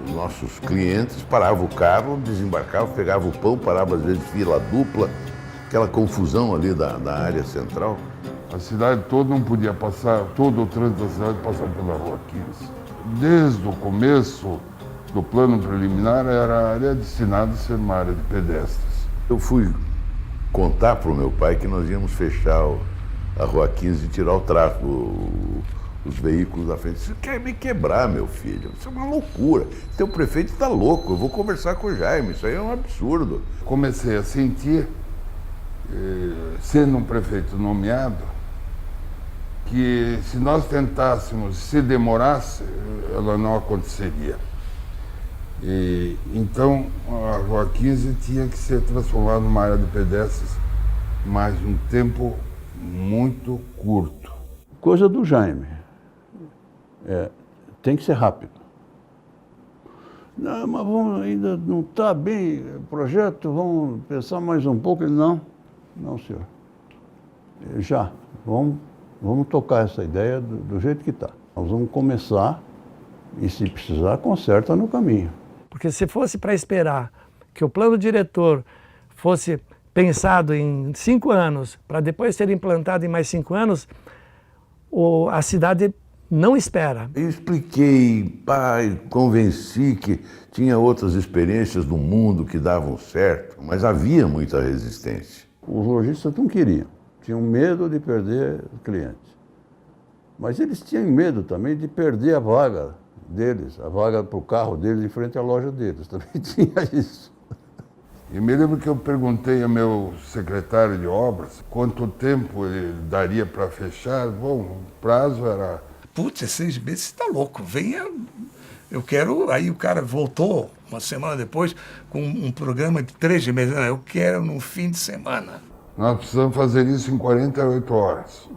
Speaker 8: os nossos clientes paravam o carro, desembarcavam, pegavam o pão, paravam às vezes fila dupla, aquela confusão ali da área central.
Speaker 9: A cidade toda não podia passar, todo o trânsito da cidade passava pela Rua 15. Desde o começo do plano preliminar, era a área destinada a ser uma área de pedestres.
Speaker 8: Eu fui contar para o meu pai que nós íamos fechar a Rua 15 e tirar o tráfego, os veículos da frente. Você quer me quebrar, meu filho? Isso é uma loucura. Teu prefeito está louco, eu vou conversar com o Jaime, isso aí é um absurdo.
Speaker 9: Comecei a sentir, sendo um prefeito nomeado, que se nós tentássemos, se demorasse, ela não aconteceria. Então, a Rua 15 tinha que ser transformada numa área de pedestres, mas um tempo muito curto.
Speaker 11: Coisa do Jaime. Tem que ser rápido. Não, mas ainda não está bem o projeto, vamos pensar mais um pouco. Não, senhor. Já, vamos tocar essa ideia do jeito que está. Nós vamos começar e, se precisar, conserta no caminho.
Speaker 6: Porque se fosse para esperar que o plano diretor fosse pensado em 5 anos, para depois ser implantado em mais 5 anos, a cidade não espera.
Speaker 8: Eu expliquei, pai, convenci que tinha outras experiências do mundo que davam certo, mas havia muita resistência.
Speaker 11: Os lojistas não queriam, tinham medo de perder clientes. Mas eles tinham medo também de perder a vaga deles, a vaga para o carro deles em frente à loja deles. Também tinha isso.
Speaker 9: E me lembro que eu perguntei ao meu secretário de obras quanto tempo ele daria para fechar. Bom, o prazo era...
Speaker 5: Putz, 6 meses, você está louco, venha, eu quero... Aí o cara voltou, uma semana depois, com um programa de 3 meses. Não, eu quero no fim de semana.
Speaker 9: Nós precisamos fazer isso em 48 horas.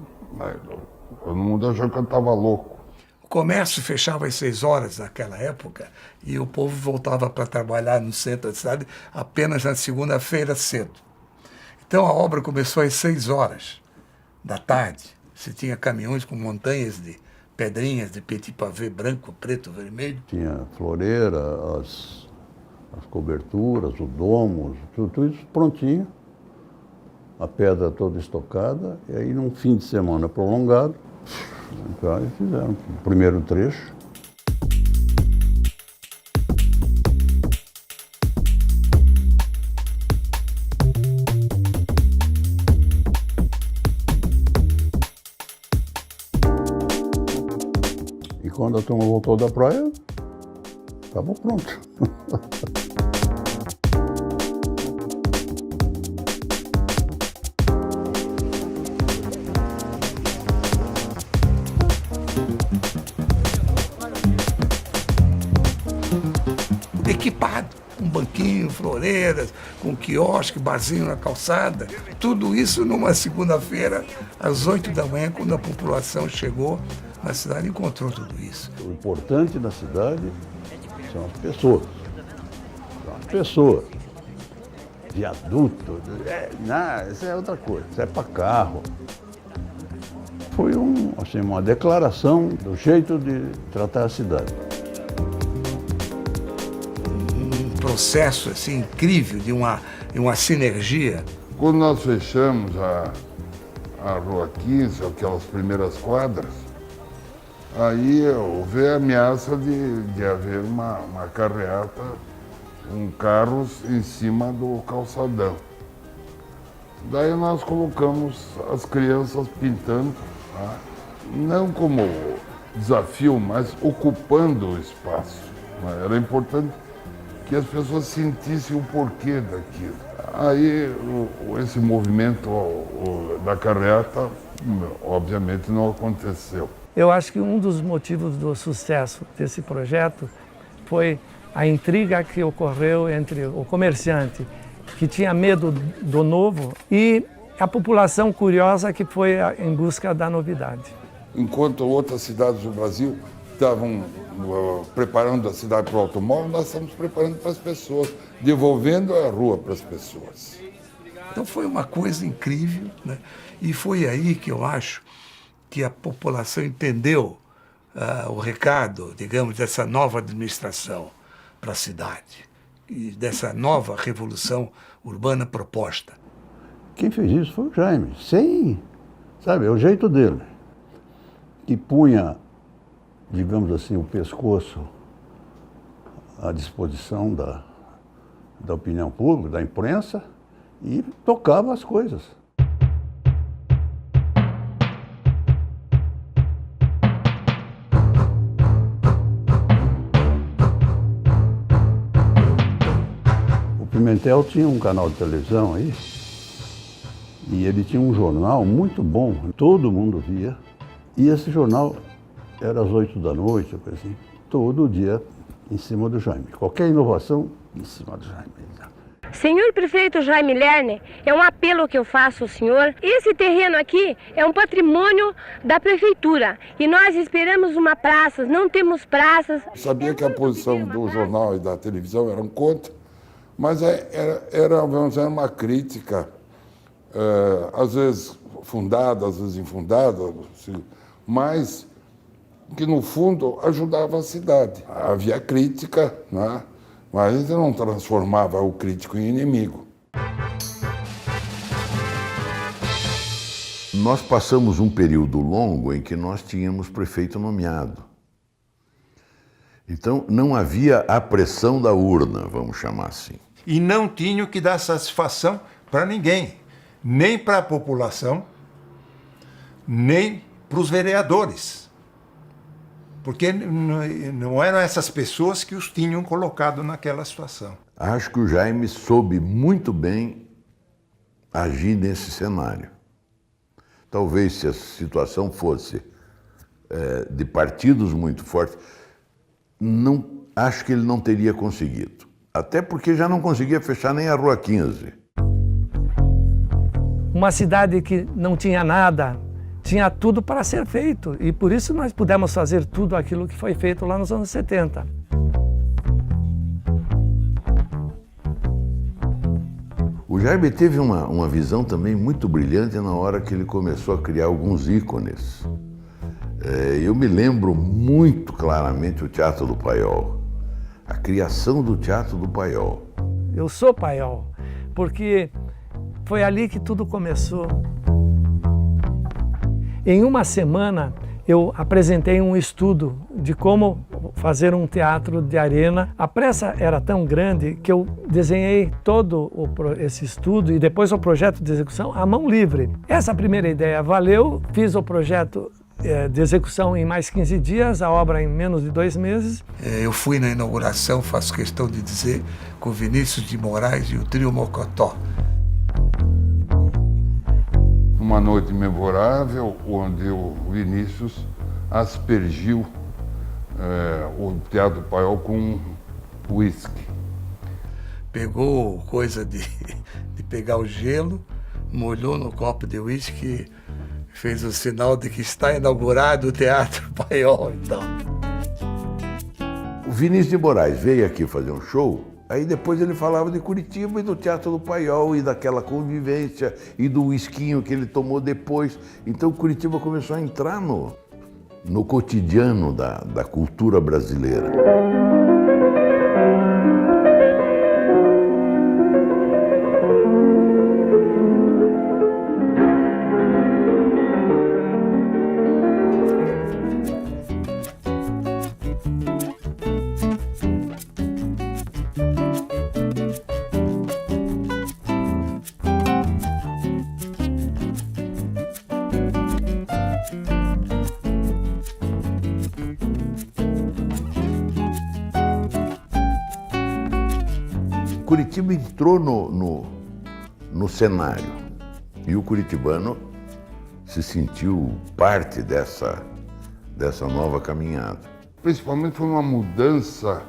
Speaker 9: Todo mundo achou que eu estava louco.
Speaker 5: O comércio fechava às 6 horas naquela época e o povo voltava para trabalhar no centro da cidade apenas na segunda-feira cedo. Então a obra começou às 6 horas da tarde. Você tinha caminhões com montanhas de pedrinhas de petit pavé branco, preto, vermelho.
Speaker 11: Tinha floreira, as coberturas, o domo, tudo isso prontinho. A pedra toda estocada. E aí, num fim de semana prolongado, fizeram o primeiro trecho. E quando a turma voltou da praia, estava pronto.
Speaker 5: Equipado, com banquinho, floreiras, com quiosque, barzinho na calçada. Tudo isso numa segunda-feira, às 8 da manhã, quando a população chegou na cidade, encontrou tudo isso.
Speaker 11: O importante da cidade são as pessoas. São as pessoas. Viaduto, isso é outra coisa, isso é para carro. Foi uma declaração do jeito de tratar a cidade.
Speaker 5: Processo assim, incrível de uma sinergia.
Speaker 9: Quando nós fechamos a Rua 15, aquelas primeiras quadras, aí houve a ameaça de haver uma carreata com carros em cima do calçadão. Daí nós colocamos as crianças pintando, tá? Não como desafio, mas ocupando o espaço. Era importante que as pessoas sentissem o porquê daquilo. Aí esse movimento da carreata, obviamente, não aconteceu.
Speaker 6: Eu acho que um dos motivos do sucesso desse projeto foi a intriga que ocorreu entre o comerciante, que tinha medo do novo, e a população curiosa que foi em busca da novidade.
Speaker 9: Enquanto outras cidades do Brasil estavam preparando a cidade para o automóvel, nós estamos preparando para as pessoas. devolvendo a rua para as pessoas.
Speaker 5: Então foi uma coisa incrível, né? E foi aí que eu acho que a população entendeu o recado, digamos, dessa nova administração para a cidade e dessa nova revolução urbana proposta.
Speaker 11: Quem fez isso foi o Jaime, sabe, é o jeito dele, que punha, digamos assim, o pescoço à disposição da opinião pública, da imprensa, e tocava as coisas. O Pimentel tinha um canal de televisão aí, e ele tinha um jornal muito bom, todo mundo via, e esse jornal era às 8 da noite, assim, todo dia em cima do Jaime. Qualquer inovação, em cima do Jaime.
Speaker 16: Senhor prefeito Jaime Lerner, é um apelo que eu faço ao senhor. Esse terreno aqui é um patrimônio da prefeitura e nós esperamos uma praça, não temos praças.
Speaker 9: Sabia que a posição do jornal e da televisão eram contra, mas era vamos dizer, uma crítica, às vezes fundada, às vezes infundada, mas que no fundo ajudava a cidade. Havia crítica, né? Mas a gente não transformava o crítico em inimigo.
Speaker 8: Nós passamos um período longo em que nós tínhamos prefeito nomeado. Então, não havia a pressão da urna, vamos chamar assim.
Speaker 13: E não tinham que dar satisfação para ninguém, nem para a população, nem para os vereadores. Porque não eram essas pessoas que os tinham colocado naquela situação.
Speaker 8: Acho que o Jaime soube muito bem agir nesse cenário. Talvez se a situação fosse de partidos muito fortes, acho que ele não teria conseguido. Até porque já não conseguia fechar nem a Rua 15.
Speaker 6: Uma cidade que não tinha nada, tinha tudo para ser feito. E por isso nós pudemos fazer tudo aquilo que foi feito lá nos anos 70.
Speaker 8: O Jaime teve uma visão também muito brilhante na hora que ele começou a criar alguns ícones. Eu me lembro muito claramente o Teatro do Paiol, a criação do Teatro do Paiol.
Speaker 6: Eu sou paiol, porque foi ali que tudo começou. Em uma semana, eu apresentei um estudo de como fazer um teatro de arena. A pressa era tão grande que eu desenhei todo esse estudo e depois o projeto de execução à mão livre. Essa primeira ideia valeu, fiz o projeto de execução em mais 15 dias, a obra em menos de 2 meses.
Speaker 5: Eu fui na inauguração, faço questão de dizer, com Vinícius de Moraes e o Trio Mocotó.
Speaker 9: Uma noite memorável, onde o Vinícius aspergiu o Teatro Paiol com uísque.
Speaker 5: Pegou coisa de pegar o gelo, molhou no copo de uísque, fez o sinal de que está inaugurado o Teatro Paiol. Então.
Speaker 8: O Vinícius de Moraes veio aqui fazer um show, aí depois ele falava de Curitiba e do Teatro do Paiol e daquela convivência e do uisquinho que ele tomou depois. Então Curitiba começou a entrar no cotidiano da cultura brasileira. Curitiba entrou no cenário e o curitibano se sentiu parte dessa nova caminhada.
Speaker 9: Principalmente foi uma mudança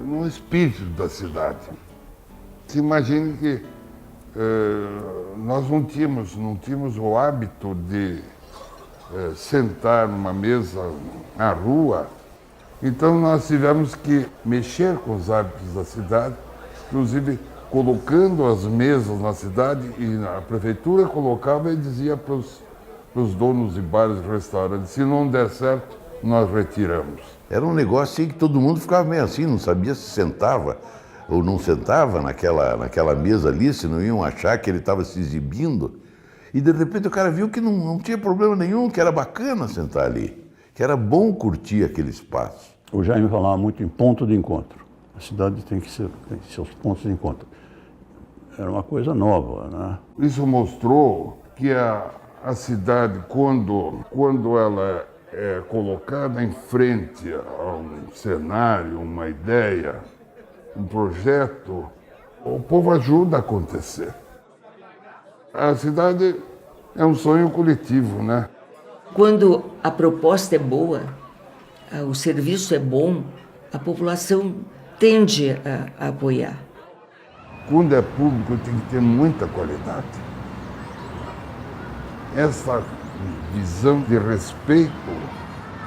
Speaker 9: no espírito da cidade. Se imagine que nós não tínhamos o hábito de sentar numa mesa na rua Então nós tivemos que mexer com os hábitos da cidade, inclusive colocando as mesas na cidade, e a prefeitura colocava e dizia para os donos de bares e restaurantes, se não der certo, nós retiramos.
Speaker 8: Era um negócio assim que todo mundo ficava meio assim, não sabia se sentava ou não sentava naquela mesa ali, se não iam achar que ele estava se exibindo. E de repente o cara viu que não tinha problema nenhum, que era bacana sentar ali, que era bom curtir aquele espaço.
Speaker 11: O Jaime falava muito em ponto de encontro. A cidade tem que ser os pontos de encontro. Era uma coisa nova, né?
Speaker 9: Isso mostrou que a cidade, quando ela é colocada em frente a um cenário, uma ideia, um projeto, o povo ajuda a acontecer. A cidade é um sonho coletivo, né?
Speaker 15: Quando a proposta é boa, o serviço é bom, a população tende a apoiar.
Speaker 9: Quando é público, tem que ter muita qualidade. Essa visão de respeito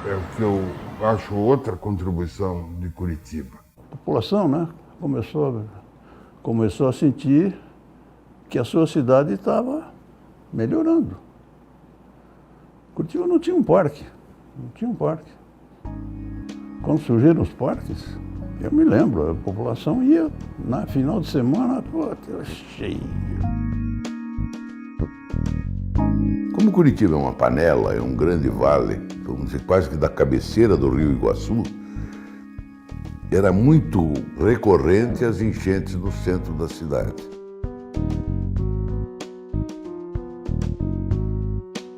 Speaker 9: é o que eu acho outra contribuição de Curitiba.
Speaker 11: A população, né, começou a sentir que a sua cidade estava melhorando. Curitiba não tinha um parque. Quando surgiram os parques, eu me lembro, a população ia na final de semana, cheio.
Speaker 8: Como Curitiba é uma panela, é um grande vale, vamos dizer, quase que da cabeceira do Rio Iguaçu, era muito recorrente as enchentes no centro da cidade.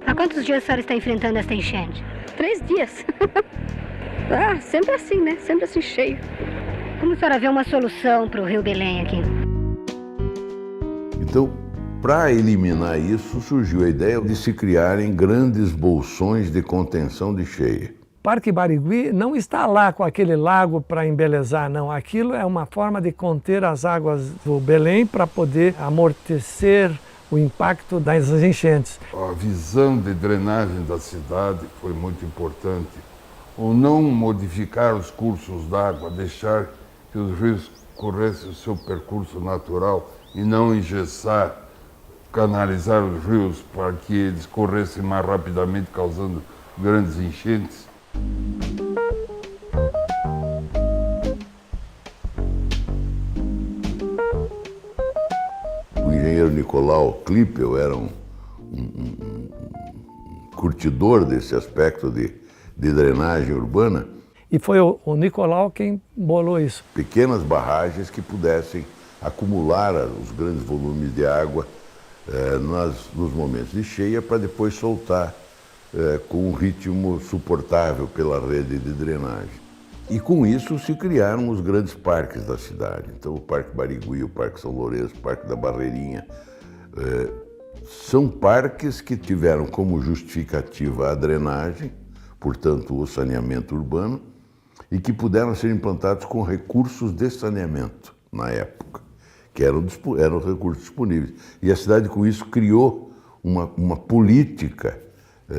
Speaker 17: Há quantos dias a senhora está enfrentando esta enchente?
Speaker 16: 3 dias. Sempre assim, né? Sempre assim, cheio.
Speaker 17: Como a senhora vê uma solução para o Rio Belém aqui?
Speaker 8: Então, para eliminar isso, surgiu a ideia de se criarem grandes bolsões de contenção de cheia.
Speaker 6: Parque Barigui não está lá com aquele lago para embelezar, não. Aquilo é uma forma de conter as águas do Belém para poder amortecer o impacto das enchentes.
Speaker 9: A visão de drenagem da cidade foi muito importante. O não modificar os cursos d'água, deixar que os rios corressem o seu percurso natural e não engessar, canalizar os rios para que eles corressem mais rapidamente, causando grandes enchentes.
Speaker 8: O engenheiro Nicolau Klippel era um curtidor desse aspecto de drenagem urbana.
Speaker 6: E foi o Nicolau quem bolou isso.
Speaker 8: Pequenas barragens que pudessem acumular os grandes volumes de água nos momentos de cheia para depois soltar com um ritmo suportável pela rede de drenagem. E com isso se criaram os grandes parques da cidade. Então o Parque Barigui, o Parque São Lourenço, o Parque da Barreirinha, são parques que tiveram como justificativa a drenagem, portanto o saneamento urbano, e que puderam ser implantados com recursos de saneamento na época, que eram recursos disponíveis. E a cidade com isso criou uma política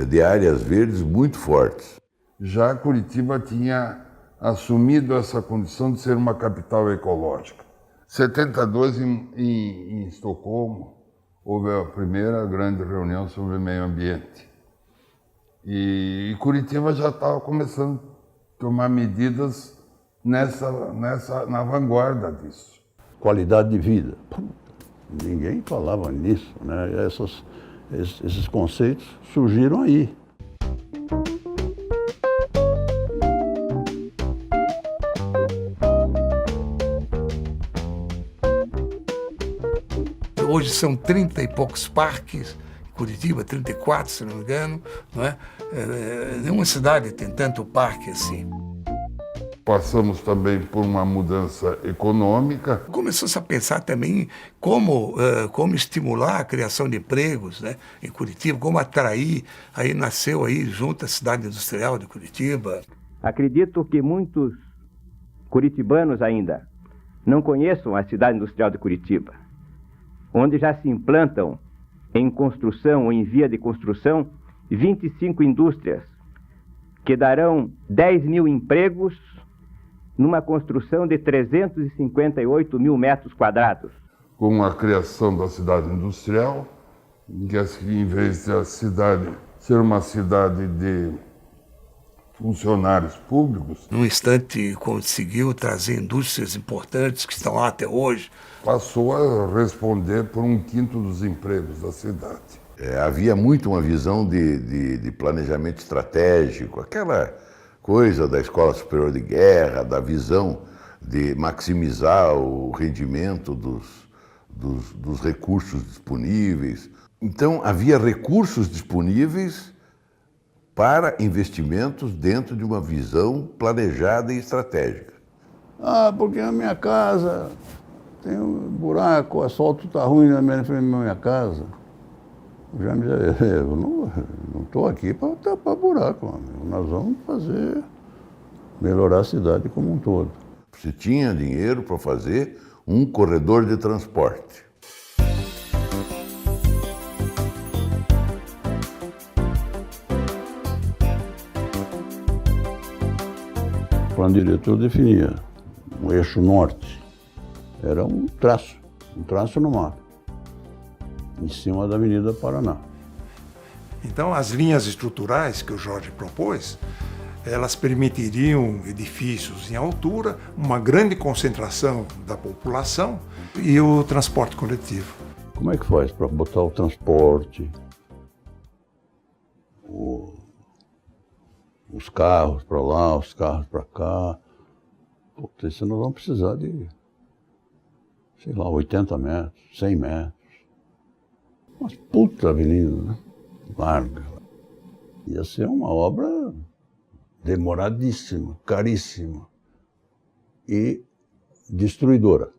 Speaker 8: de áreas verdes muito fortes.
Speaker 9: Já Curitiba tinha assumido essa condição de ser uma capital ecológica. Em 72, em Estocolmo, houve a primeira grande reunião sobre meio ambiente. E Curitiba já estava começando a tomar medidas na vanguarda disso.
Speaker 11: Qualidade de vida. Ninguém falava nisso, né? Esses conceitos surgiram aí.
Speaker 5: Hoje são 30 e poucos parques, Curitiba, 34, se não me engano, não é? Nenhuma cidade tem tanto parque assim.
Speaker 9: Passamos também por uma mudança econômica.
Speaker 5: Começou-se a pensar também como estimular a criação de empregos, né, em Curitiba, como atrair. Aí nasceu aí junto a cidade industrial de Curitiba.
Speaker 18: Acredito que muitos curitibanos ainda não conheçam a cidade industrial de Curitiba, onde já se implantam em construção ou em via de construção 25 indústrias que darão 10 mil empregos numa construção de 358 mil metros quadrados.
Speaker 9: Com a criação da cidade industrial, que em vez da cidade ser uma cidade de funcionários públicos,
Speaker 5: num instante conseguiu trazer indústrias importantes que estão lá até hoje.
Speaker 9: Passou a responder por 1/5 dos empregos da cidade.
Speaker 8: Havia muito uma visão de planejamento estratégico, aquela coisa da Escola Superior de Guerra, da visão de maximizar o rendimento dos recursos disponíveis. Então, havia recursos disponíveis para investimentos dentro de uma visão planejada e estratégica.
Speaker 11: Porque a minha casa tem um buraco, o asfalto está ruim na minha casa. Já me disse, eu não estou aqui para tapar buraco, amigo. Nós vamos melhorar a cidade como um todo.
Speaker 8: Você tinha dinheiro para fazer um corredor de transporte.
Speaker 11: O plano diretor definia o eixo norte. Era um traço no mapa, em cima da Avenida Paraná.
Speaker 13: Então, as linhas estruturais que o Jorge propôs, elas permitiriam edifícios em altura, uma grande concentração da população e o transporte coletivo.
Speaker 11: Como é que faz para botar o transporte, os carros para lá, os carros para cá? Puta, isso nós vamos precisar de, 80 metros, 100 metros. Mas puta avenida, né? Larga. Ia ser uma obra demoradíssima, caríssima e destruidora.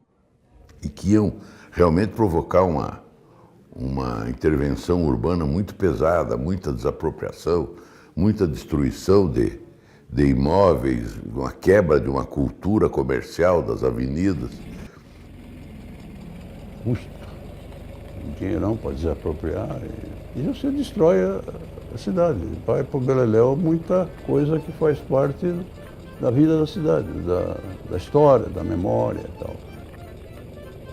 Speaker 8: E que iam realmente provocar uma intervenção urbana muito pesada, muita desapropriação, muita destruição de imóveis, uma quebra de uma cultura comercial das avenidas.
Speaker 11: Custa um dinheirão para desapropriar e você destrói a cidade. Vai para o beleléu muita coisa que faz parte da vida da cidade, da história, da memória e tal.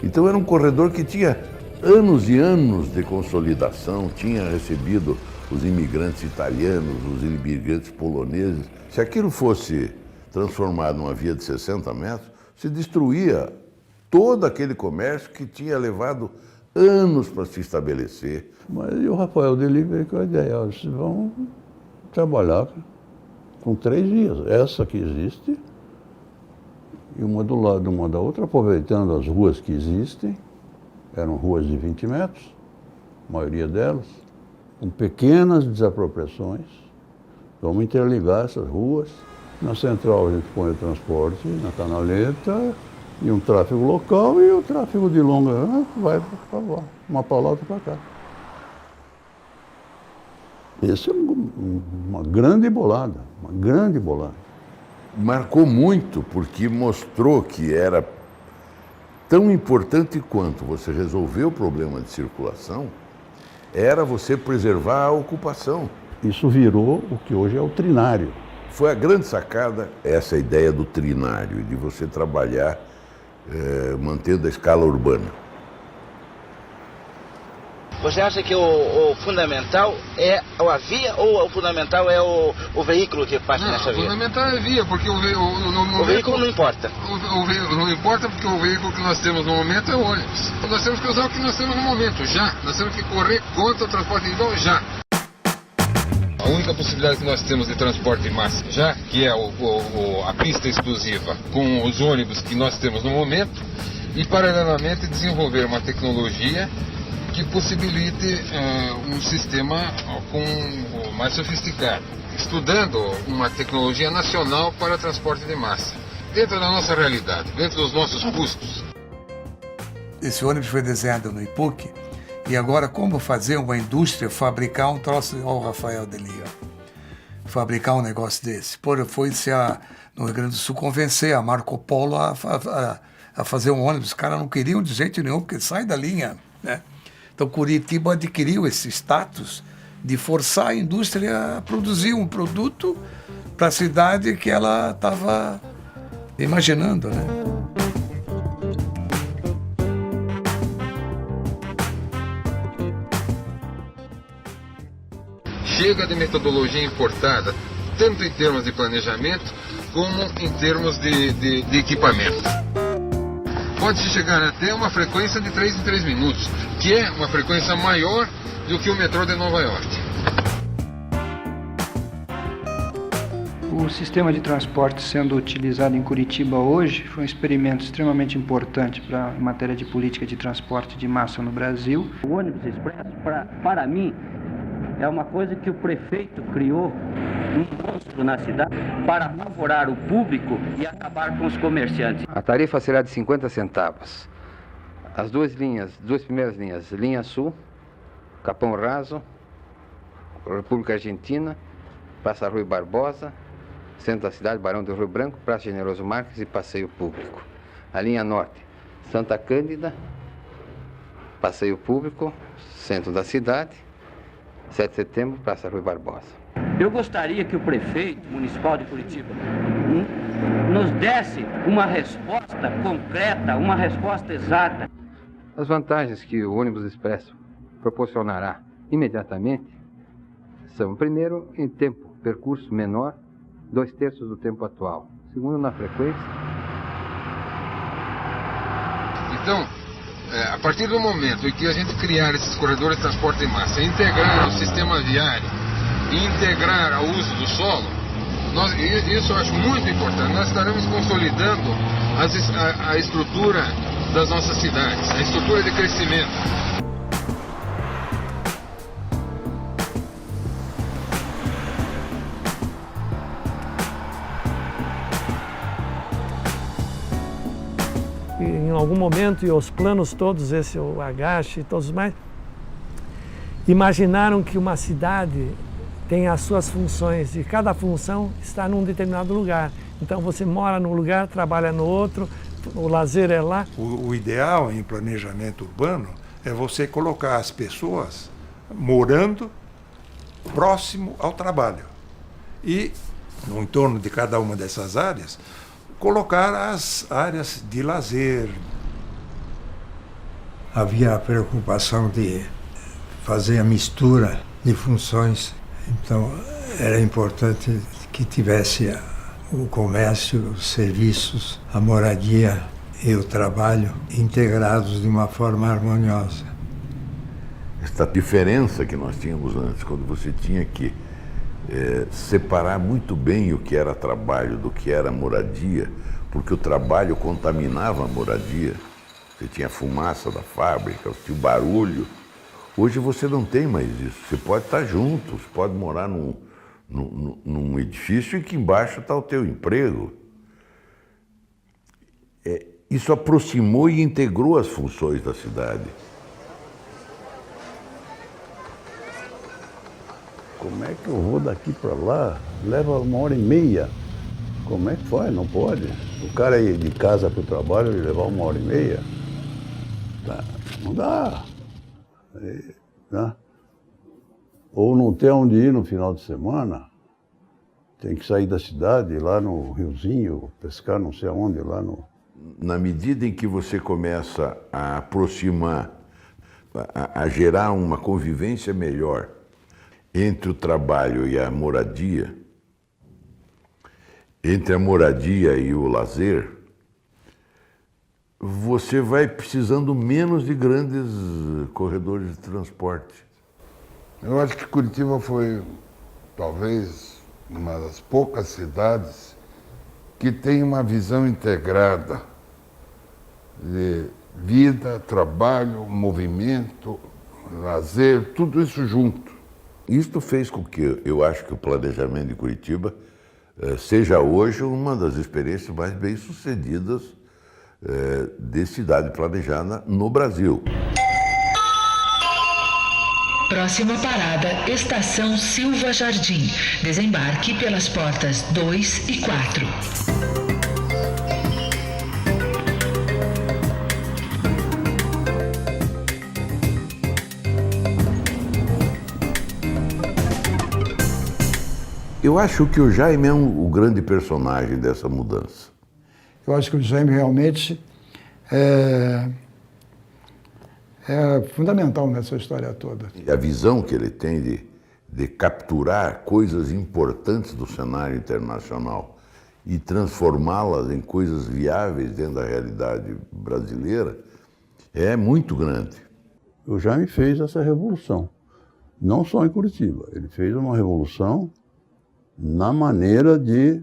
Speaker 8: Então era um corredor que tinha anos e anos de consolidação, tinha recebido os imigrantes italianos, os imigrantes poloneses. Se aquilo fosse transformado numa via de 60 metros, se destruía todo aquele comércio que tinha levado anos para se estabelecer.
Speaker 11: Mas e o Rafael Deli veio com a ideia, vocês vão trabalhar com 3 vias, essa que existe, e uma do lado de uma da outra, aproveitando as ruas que existem, eram ruas de 20 metros, a maioria delas, com pequenas desapropriações. Vamos interligar essas ruas. Na central a gente põe o transporte, na canaleta, e um tráfego local e o tráfego de longa vai para lá, uma para lá, outra para cá. Essa é uma grande bolada, uma grande bolada.
Speaker 8: Marcou muito porque mostrou que era tão importante quanto você resolver o problema de circulação, era você preservar a ocupação.
Speaker 11: Isso virou o que hoje é o trinário.
Speaker 8: Foi a grande sacada essa ideia do trinário, de você trabalhar mantendo a escala urbana.
Speaker 19: Você acha que o fundamental é a via ou o fundamental é o veículo que passa nessa via?
Speaker 9: O fundamental é a via, porque
Speaker 19: o veículo não importa.
Speaker 9: Não importa porque o veículo que nós temos no momento é o ônibus. Nós temos que usar o que nós temos no momento, já. Nós temos que correr contra o transporte individual, já. A única possibilidade que nós temos de transporte de massa, já que é a pista exclusiva com os ônibus que nós temos no momento, e paralelamente desenvolver uma tecnologia que possibilite um sistema mais sofisticado, estudando uma tecnologia nacional para transporte de massa, dentro da nossa realidade, dentro dos nossos custos.
Speaker 5: Esse ônibus foi desenhado no IPUC, e agora como fazer uma indústria fabricar um troço, olha o Rafael Deli, fabricar um negócio desse. Foi-se no Rio Grande do Sul convencer a Marco Polo a fazer um ônibus. Os caras não queriam de jeito nenhum, porque sai da linha, né? Então Curitiba adquiriu esse status de forçar a indústria a produzir um produto para a cidade que ela estava imaginando, né?
Speaker 20: Chega de metodologia importada, tanto em termos de planejamento, como em termos de equipamento. Pode-se chegar até uma frequência de 3 em 3 minutos, que é uma frequência maior do que o metrô de Nova York.
Speaker 21: O sistema de transporte sendo utilizado em Curitiba hoje foi um experimento extremamente importante em matéria de política de transporte de massa no Brasil.
Speaker 22: O ônibus expresso, para mim, é uma coisa que o prefeito criou, um monstro na cidade, para favorar o público e acabar com os comerciantes.
Speaker 23: A tarifa será de 50 centavos. As duas primeiras linhas, linha Sul, Capão Raso, República Argentina, Praça Rui Barbosa, centro da cidade, Barão do Rio Branco, Praça Generoso Marques e Passeio Público. A linha Norte, Santa Cândida, Passeio Público, centro da cidade, 7 de setembro, Praça Rui Barbosa.
Speaker 22: Eu gostaria que o prefeito municipal de Curitiba nos desse uma resposta concreta, uma resposta exata.
Speaker 23: As vantagens que o ônibus expresso proporcionará imediatamente são, primeiro, em tempo, percurso menor, 2/3 do tempo atual. Segundo, na frequência.
Speaker 20: Então, a partir do momento em que a gente criar esses corredores de transporte de massa, integrar o sistema viário e integrar ao uso do solo, isso eu acho muito importante. Nós estaremos consolidando a estrutura das nossas cidades, a estrutura de crescimento.
Speaker 6: Em algum momento, e os planos todos, esse o Agache e todos os mais, imaginaram que uma cidade tem as suas funções e cada função está num determinado lugar. Então você mora num lugar, trabalha no outro, o lazer é lá.
Speaker 13: O ideal em planejamento urbano é você colocar as pessoas morando próximo ao trabalho. E, no entorno de cada uma dessas áreas, colocar as áreas de lazer. Havia a preocupação de fazer a mistura de funções, então era importante que tivesse o comércio, os serviços, a moradia e o trabalho integrados de uma forma harmoniosa.
Speaker 8: Esta diferença que nós tínhamos antes, quando você tinha que separar muito bem o que era trabalho do que era moradia, porque o trabalho contaminava a moradia. Você tinha a fumaça da fábrica, tinha o barulho. Hoje você não tem mais isso. Você pode estar junto, você pode morar num edifício em que embaixo está o teu emprego. Isso aproximou e integrou as funções da cidade.
Speaker 11: Como é que eu vou daqui para lá? Leva 1h30. Como é que faz? Não pode. O cara ir de casa para o trabalho e levar 1h30. Tá. Não dá. Tá? Ou não tem onde ir no final de semana. Tem que sair da cidade, ir lá no riozinho, pescar não sei aonde, lá no...
Speaker 8: Na medida em que você começa a aproximar, a gerar uma convivência melhor entre o trabalho e a moradia, entre a moradia e o lazer, você vai precisando menos de grandes corredores de transporte.
Speaker 9: Eu acho que Curitiba foi, talvez, uma das poucas cidades que tem uma visão integrada de vida, trabalho, movimento, lazer, tudo isso junto.
Speaker 8: Isto fez com que eu acho que o planejamento de Curitiba seja hoje uma das experiências mais bem-sucedidas de cidade planejada no Brasil.
Speaker 24: Próxima parada, Estação Silva Jardim. Desembarque pelas portas 2 e 4.
Speaker 8: Eu acho que o Jaime é o grande personagem dessa mudança.
Speaker 7: Eu acho que o Jaime realmente é fundamental nessa história toda.
Speaker 8: E a visão que ele tem de capturar coisas importantes do cenário internacional e transformá-las em coisas viáveis dentro da realidade brasileira é muito grande.
Speaker 11: O Jaime fez essa revolução, não só em Curitiba, ele fez uma revolução na maneira de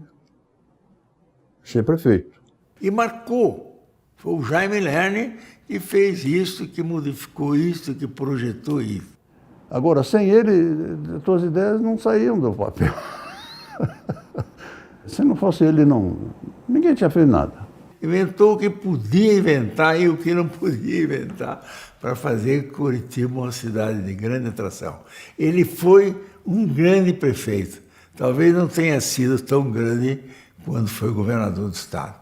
Speaker 11: ser prefeito.
Speaker 4: E marcou. Foi o Jaime Lerner que fez isso, que modificou isso, que projetou isso.
Speaker 11: Agora, sem ele, as tuas ideias não saíam do papel. Se não fosse ele, ninguém tinha feito nada.
Speaker 4: Inventou o que podia inventar e o que não podia inventar para fazer Curitiba uma cidade de grande atração. Ele foi um grande prefeito. Talvez não tenha sido tão grande quando foi governador do estado.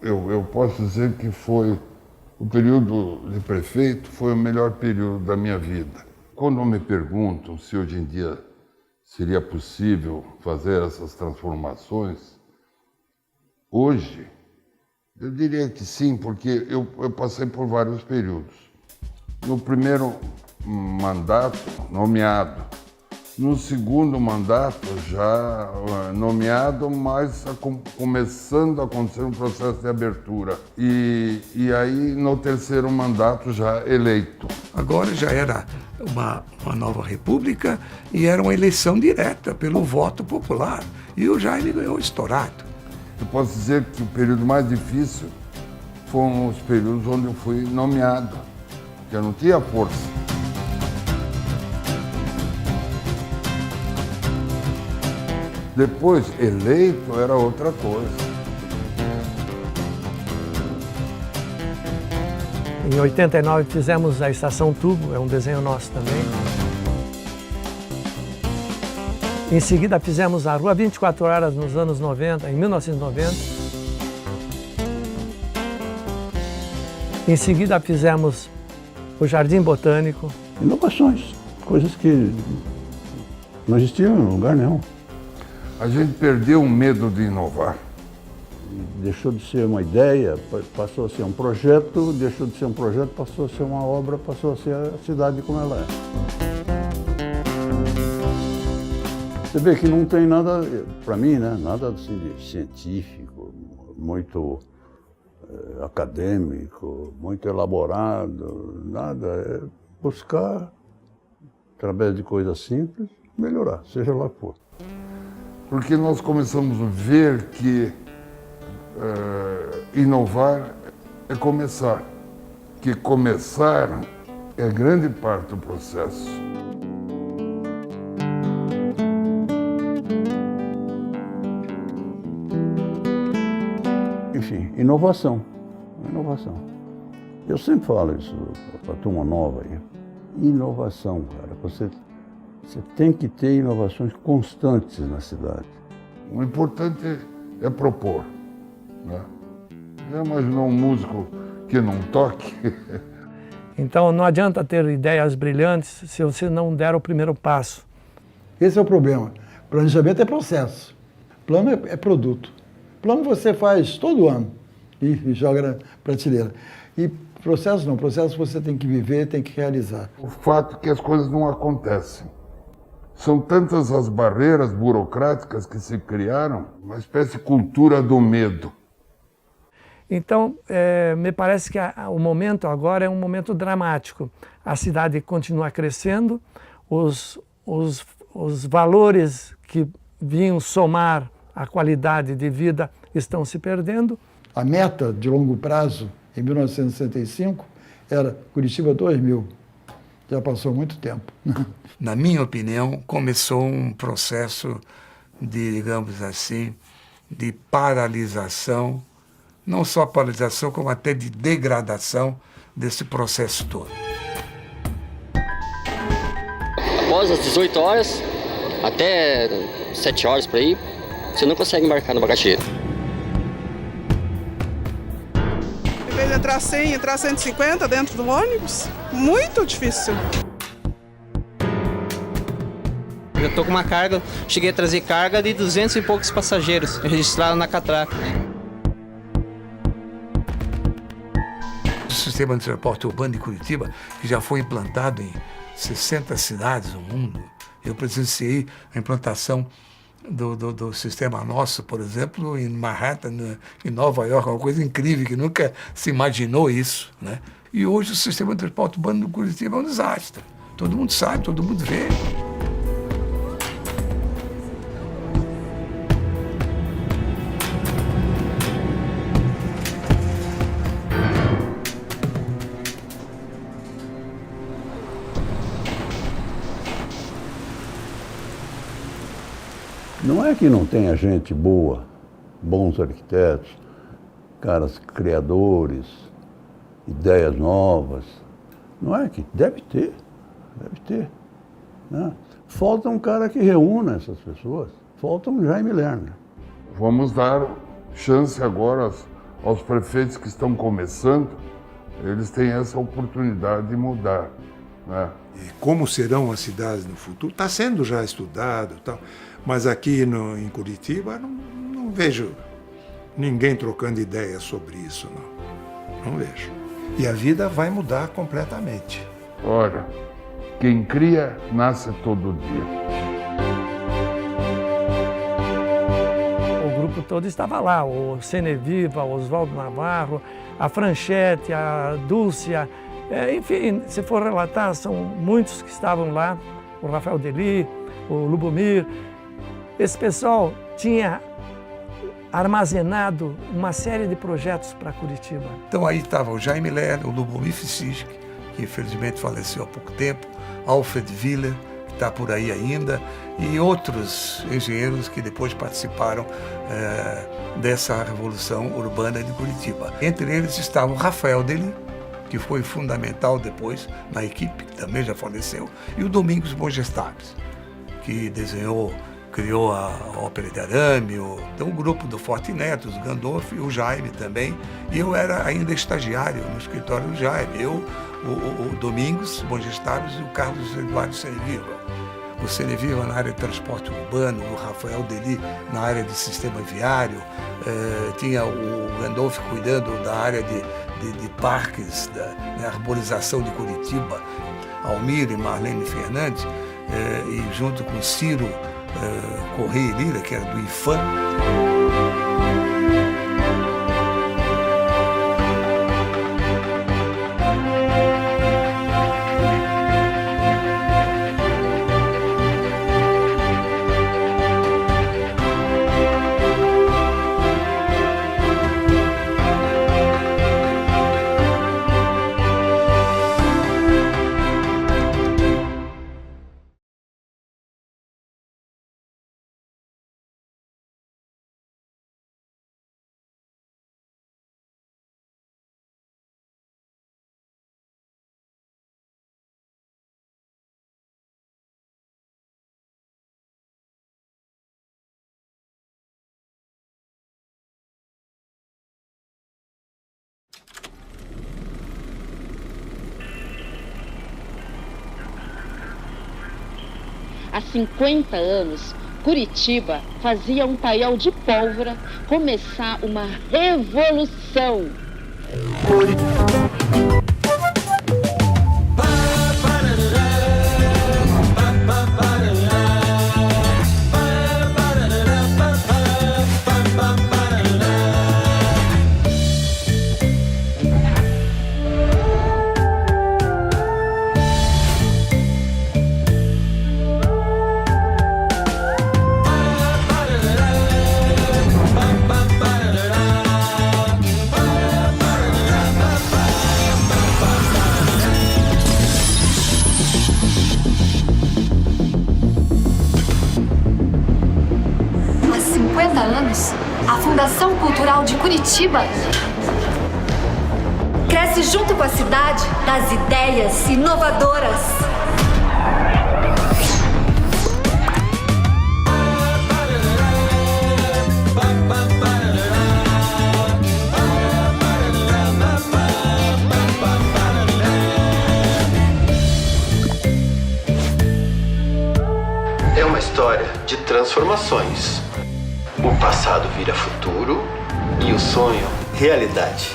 Speaker 9: Eu posso dizer que foi o período de prefeito, foi o melhor período da minha vida. Quando me perguntam se hoje em dia seria possível fazer essas transformações, hoje, eu diria que sim, porque eu passei por vários períodos. No primeiro mandato, nomeado. No segundo mandato, já nomeado, mas começando a acontecer um processo de abertura. E aí, no terceiro mandato, já eleito.
Speaker 5: Agora já era uma nova república e era uma eleição direta pelo voto popular. E o Jaime ganhou estourado.
Speaker 9: Eu posso dizer que o período mais difícil foram os períodos onde eu fui nomeado, que eu não tinha força. Depois, eleito era outra coisa.
Speaker 6: Em 89 fizemos a Estação Tubo, é um desenho nosso também. Em seguida fizemos a Rua 24 Horas nos anos 90, em 1990. Em seguida fizemos o Jardim Botânico.
Speaker 11: Inovações, coisas que não existiam em lugar nenhum.
Speaker 9: A gente perdeu o medo de inovar.
Speaker 11: Deixou de ser uma ideia, passou a ser um projeto, deixou de ser um projeto, passou a ser uma obra, passou a ser a cidade como ela é. Você vê que não tem nada, para mim, né, nada assim de científico, muito acadêmico, muito elaborado, nada. É buscar, através de coisas simples, melhorar, seja lá o que for.
Speaker 9: Porque nós começamos a ver que inovar é começar, que começar é grande parte do processo.
Speaker 11: Enfim, inovação. Eu sempre falo isso para a turma nova aí. Inovação, cara. Você tem que ter inovações constantes na cidade.
Speaker 9: O importante é propor. Né? Já imaginou um músico que não toque?
Speaker 6: Então não adianta ter ideias brilhantes se você não der o primeiro passo.
Speaker 7: Esse é o problema. Planejamento é processo. Plano é produto. Plano você faz todo ano e joga na prateleira. E processo não. Processo você tem que viver, tem que realizar.
Speaker 9: O fato é que as coisas não acontecem. São tantas as barreiras burocráticas que se criaram, uma espécie de cultura do medo.
Speaker 6: Então, me parece que o momento agora é um momento dramático. A cidade continua crescendo, os valores que vinham somar a qualidade de vida estão se perdendo.
Speaker 7: A meta de longo prazo, em 1965, era Curitiba 2000. Já passou muito tempo.
Speaker 5: Na minha opinião, começou um processo de, digamos assim, de paralisação, não só paralisação, como até de degradação desse processo todo.
Speaker 2: Após as 18 horas, até 7 horas por aí, você não consegue embarcar no Macaxeira.
Speaker 3: Em vez de entrar 100, entrar 150 dentro do ônibus, muito difícil.
Speaker 1: já estou com uma carga, cheguei a trazer carga de 200 e poucos passageiros registrados na catraca.
Speaker 5: O sistema de transporte urbano de Curitiba, que já foi implantado em 60 cidades no mundo. Eu presenciei a implantação do sistema nosso, por exemplo, em Manhattan, em Nova York, uma coisa incrível, que nunca se imaginou isso, né? E hoje o sistema de transporte urbano de Curitiba é um desastre. Todo mundo sabe, todo mundo vê.
Speaker 11: Não é que não tenha gente boa, bons arquitetos, caras criadores, ideias novas. Não é que deve ter, né? Falta um cara que reúna essas pessoas, falta um Jaime Lerner.
Speaker 9: Vamos dar chance agora aos prefeitos que estão começando, eles têm essa oportunidade de mudar, né?
Speaker 13: E como serão as cidades no futuro, está sendo já estudado, tal. Mas aqui em Curitiba não vejo ninguém trocando ideias sobre isso, não vejo. E a vida vai mudar completamente.
Speaker 9: Ora, quem cria, nasce todo dia.
Speaker 6: O grupo todo estava lá, o Ceneviva, o Oswaldo Navarro, a Franchete, a Dúcia, enfim, se for relatar, são muitos que estavam lá, o Rafael Deli, o Lubomir. Esse pessoal tinha armazenado uma série de projetos para Curitiba.
Speaker 5: Então aí estava o Jaime Lerner, o Lubomir Fissisch, que infelizmente faleceu há pouco tempo, Alfred Willer, que está por aí ainda, e outros engenheiros que depois participaram dessa revolução urbana de Curitiba. Entre eles estava o Rafael Deli, que foi fundamental depois na equipe, que também já faleceu, e o Domingos Mogestares, que criou a Ópera de Arame, então o grupo do Forte Neto, os Gandolfo e o Jaime também. E eu era ainda estagiário no escritório do Jaime. Eu, o Domingos Mogestares e o Carlos Eduardo Ceneviva. O Ceneviva na área de transporte urbano, o Rafael Deli na área de sistema viário, tinha o Gandolfo cuidando da área de parques, da arborização de Curitiba, Almir e Marlene Fernandes, e junto com Ciro Correia e Lira, que era do IFAM.
Speaker 10: Há 50 anos, Curitiba fazia um paiol de pólvora começar uma revolução.
Speaker 12: A Fundação Cultural de Curitiba cresce junto com a cidade das ideias inovadoras.
Speaker 14: uma história de transformações. O passado vira futuro e o sonho realidade.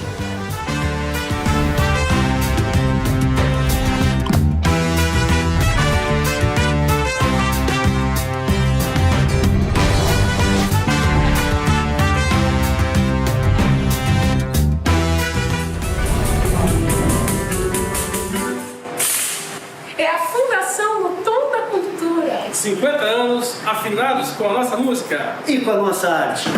Speaker 15: É a Fundação No Tom da Cultura.
Speaker 16: 50 anos afinados com a nossa música
Speaker 17: e com a nossa arte.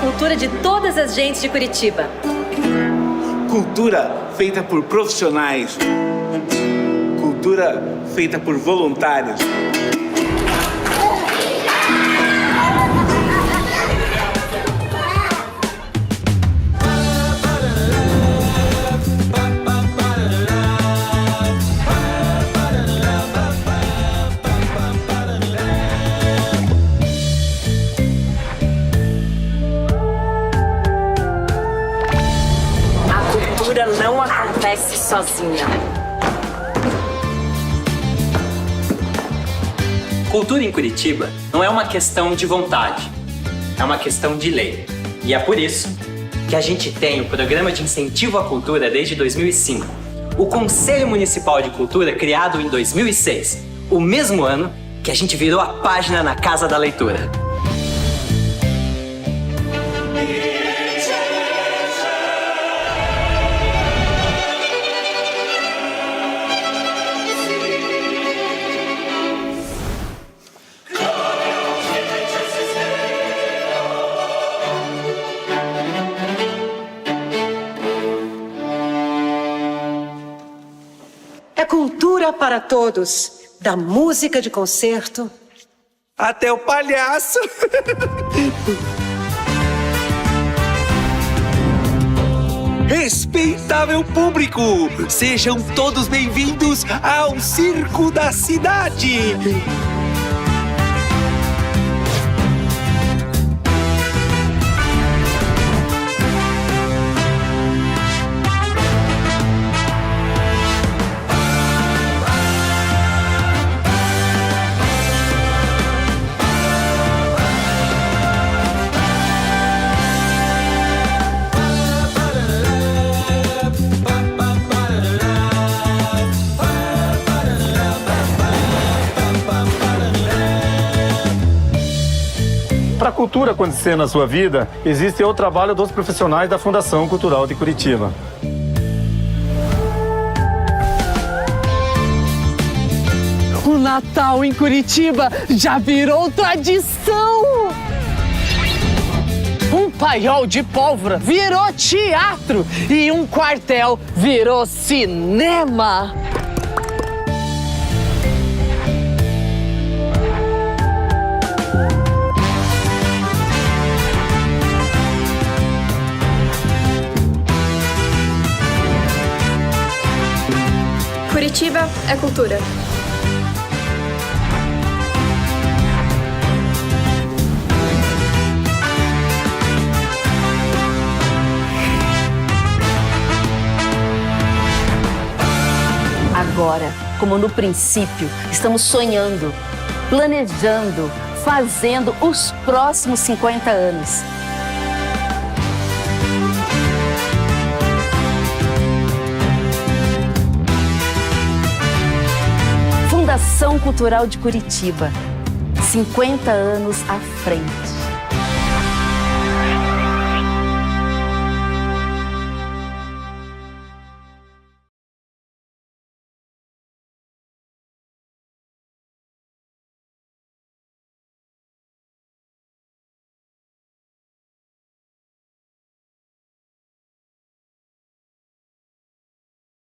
Speaker 12: Cultura de todas as gentes de Curitiba.
Speaker 25: Cultura feita por profissionais. Cultura feita por voluntários.
Speaker 12: Não acontece sozinha.
Speaker 26: Cultura em Curitiba não é uma questão de vontade, é uma questão de lei. E é por isso que a gente tem o Programa de Incentivo à Cultura desde 2005, o Conselho Municipal de Cultura criado em 2006, o mesmo ano que a gente virou a página na Casa da Leitura.
Speaker 27: Cultura para todos, da música de concerto
Speaker 25: até o palhaço. Respeitável público, sejam todos bem-vindos ao Circo da Cidade.
Speaker 28: Para a cultura acontecer na sua vida, existe o trabalho dos profissionais da Fundação Cultural de Curitiba.
Speaker 15: O Natal em Curitiba já virou tradição! Um paiol de pólvora virou teatro e um quartel virou cinema!
Speaker 12: Curitiba é cultura.
Speaker 10: Agora, como no princípio, estamos sonhando, planejando, fazendo os próximos 50 anos. Fundação Cultural de Curitiba, 50 anos à frente.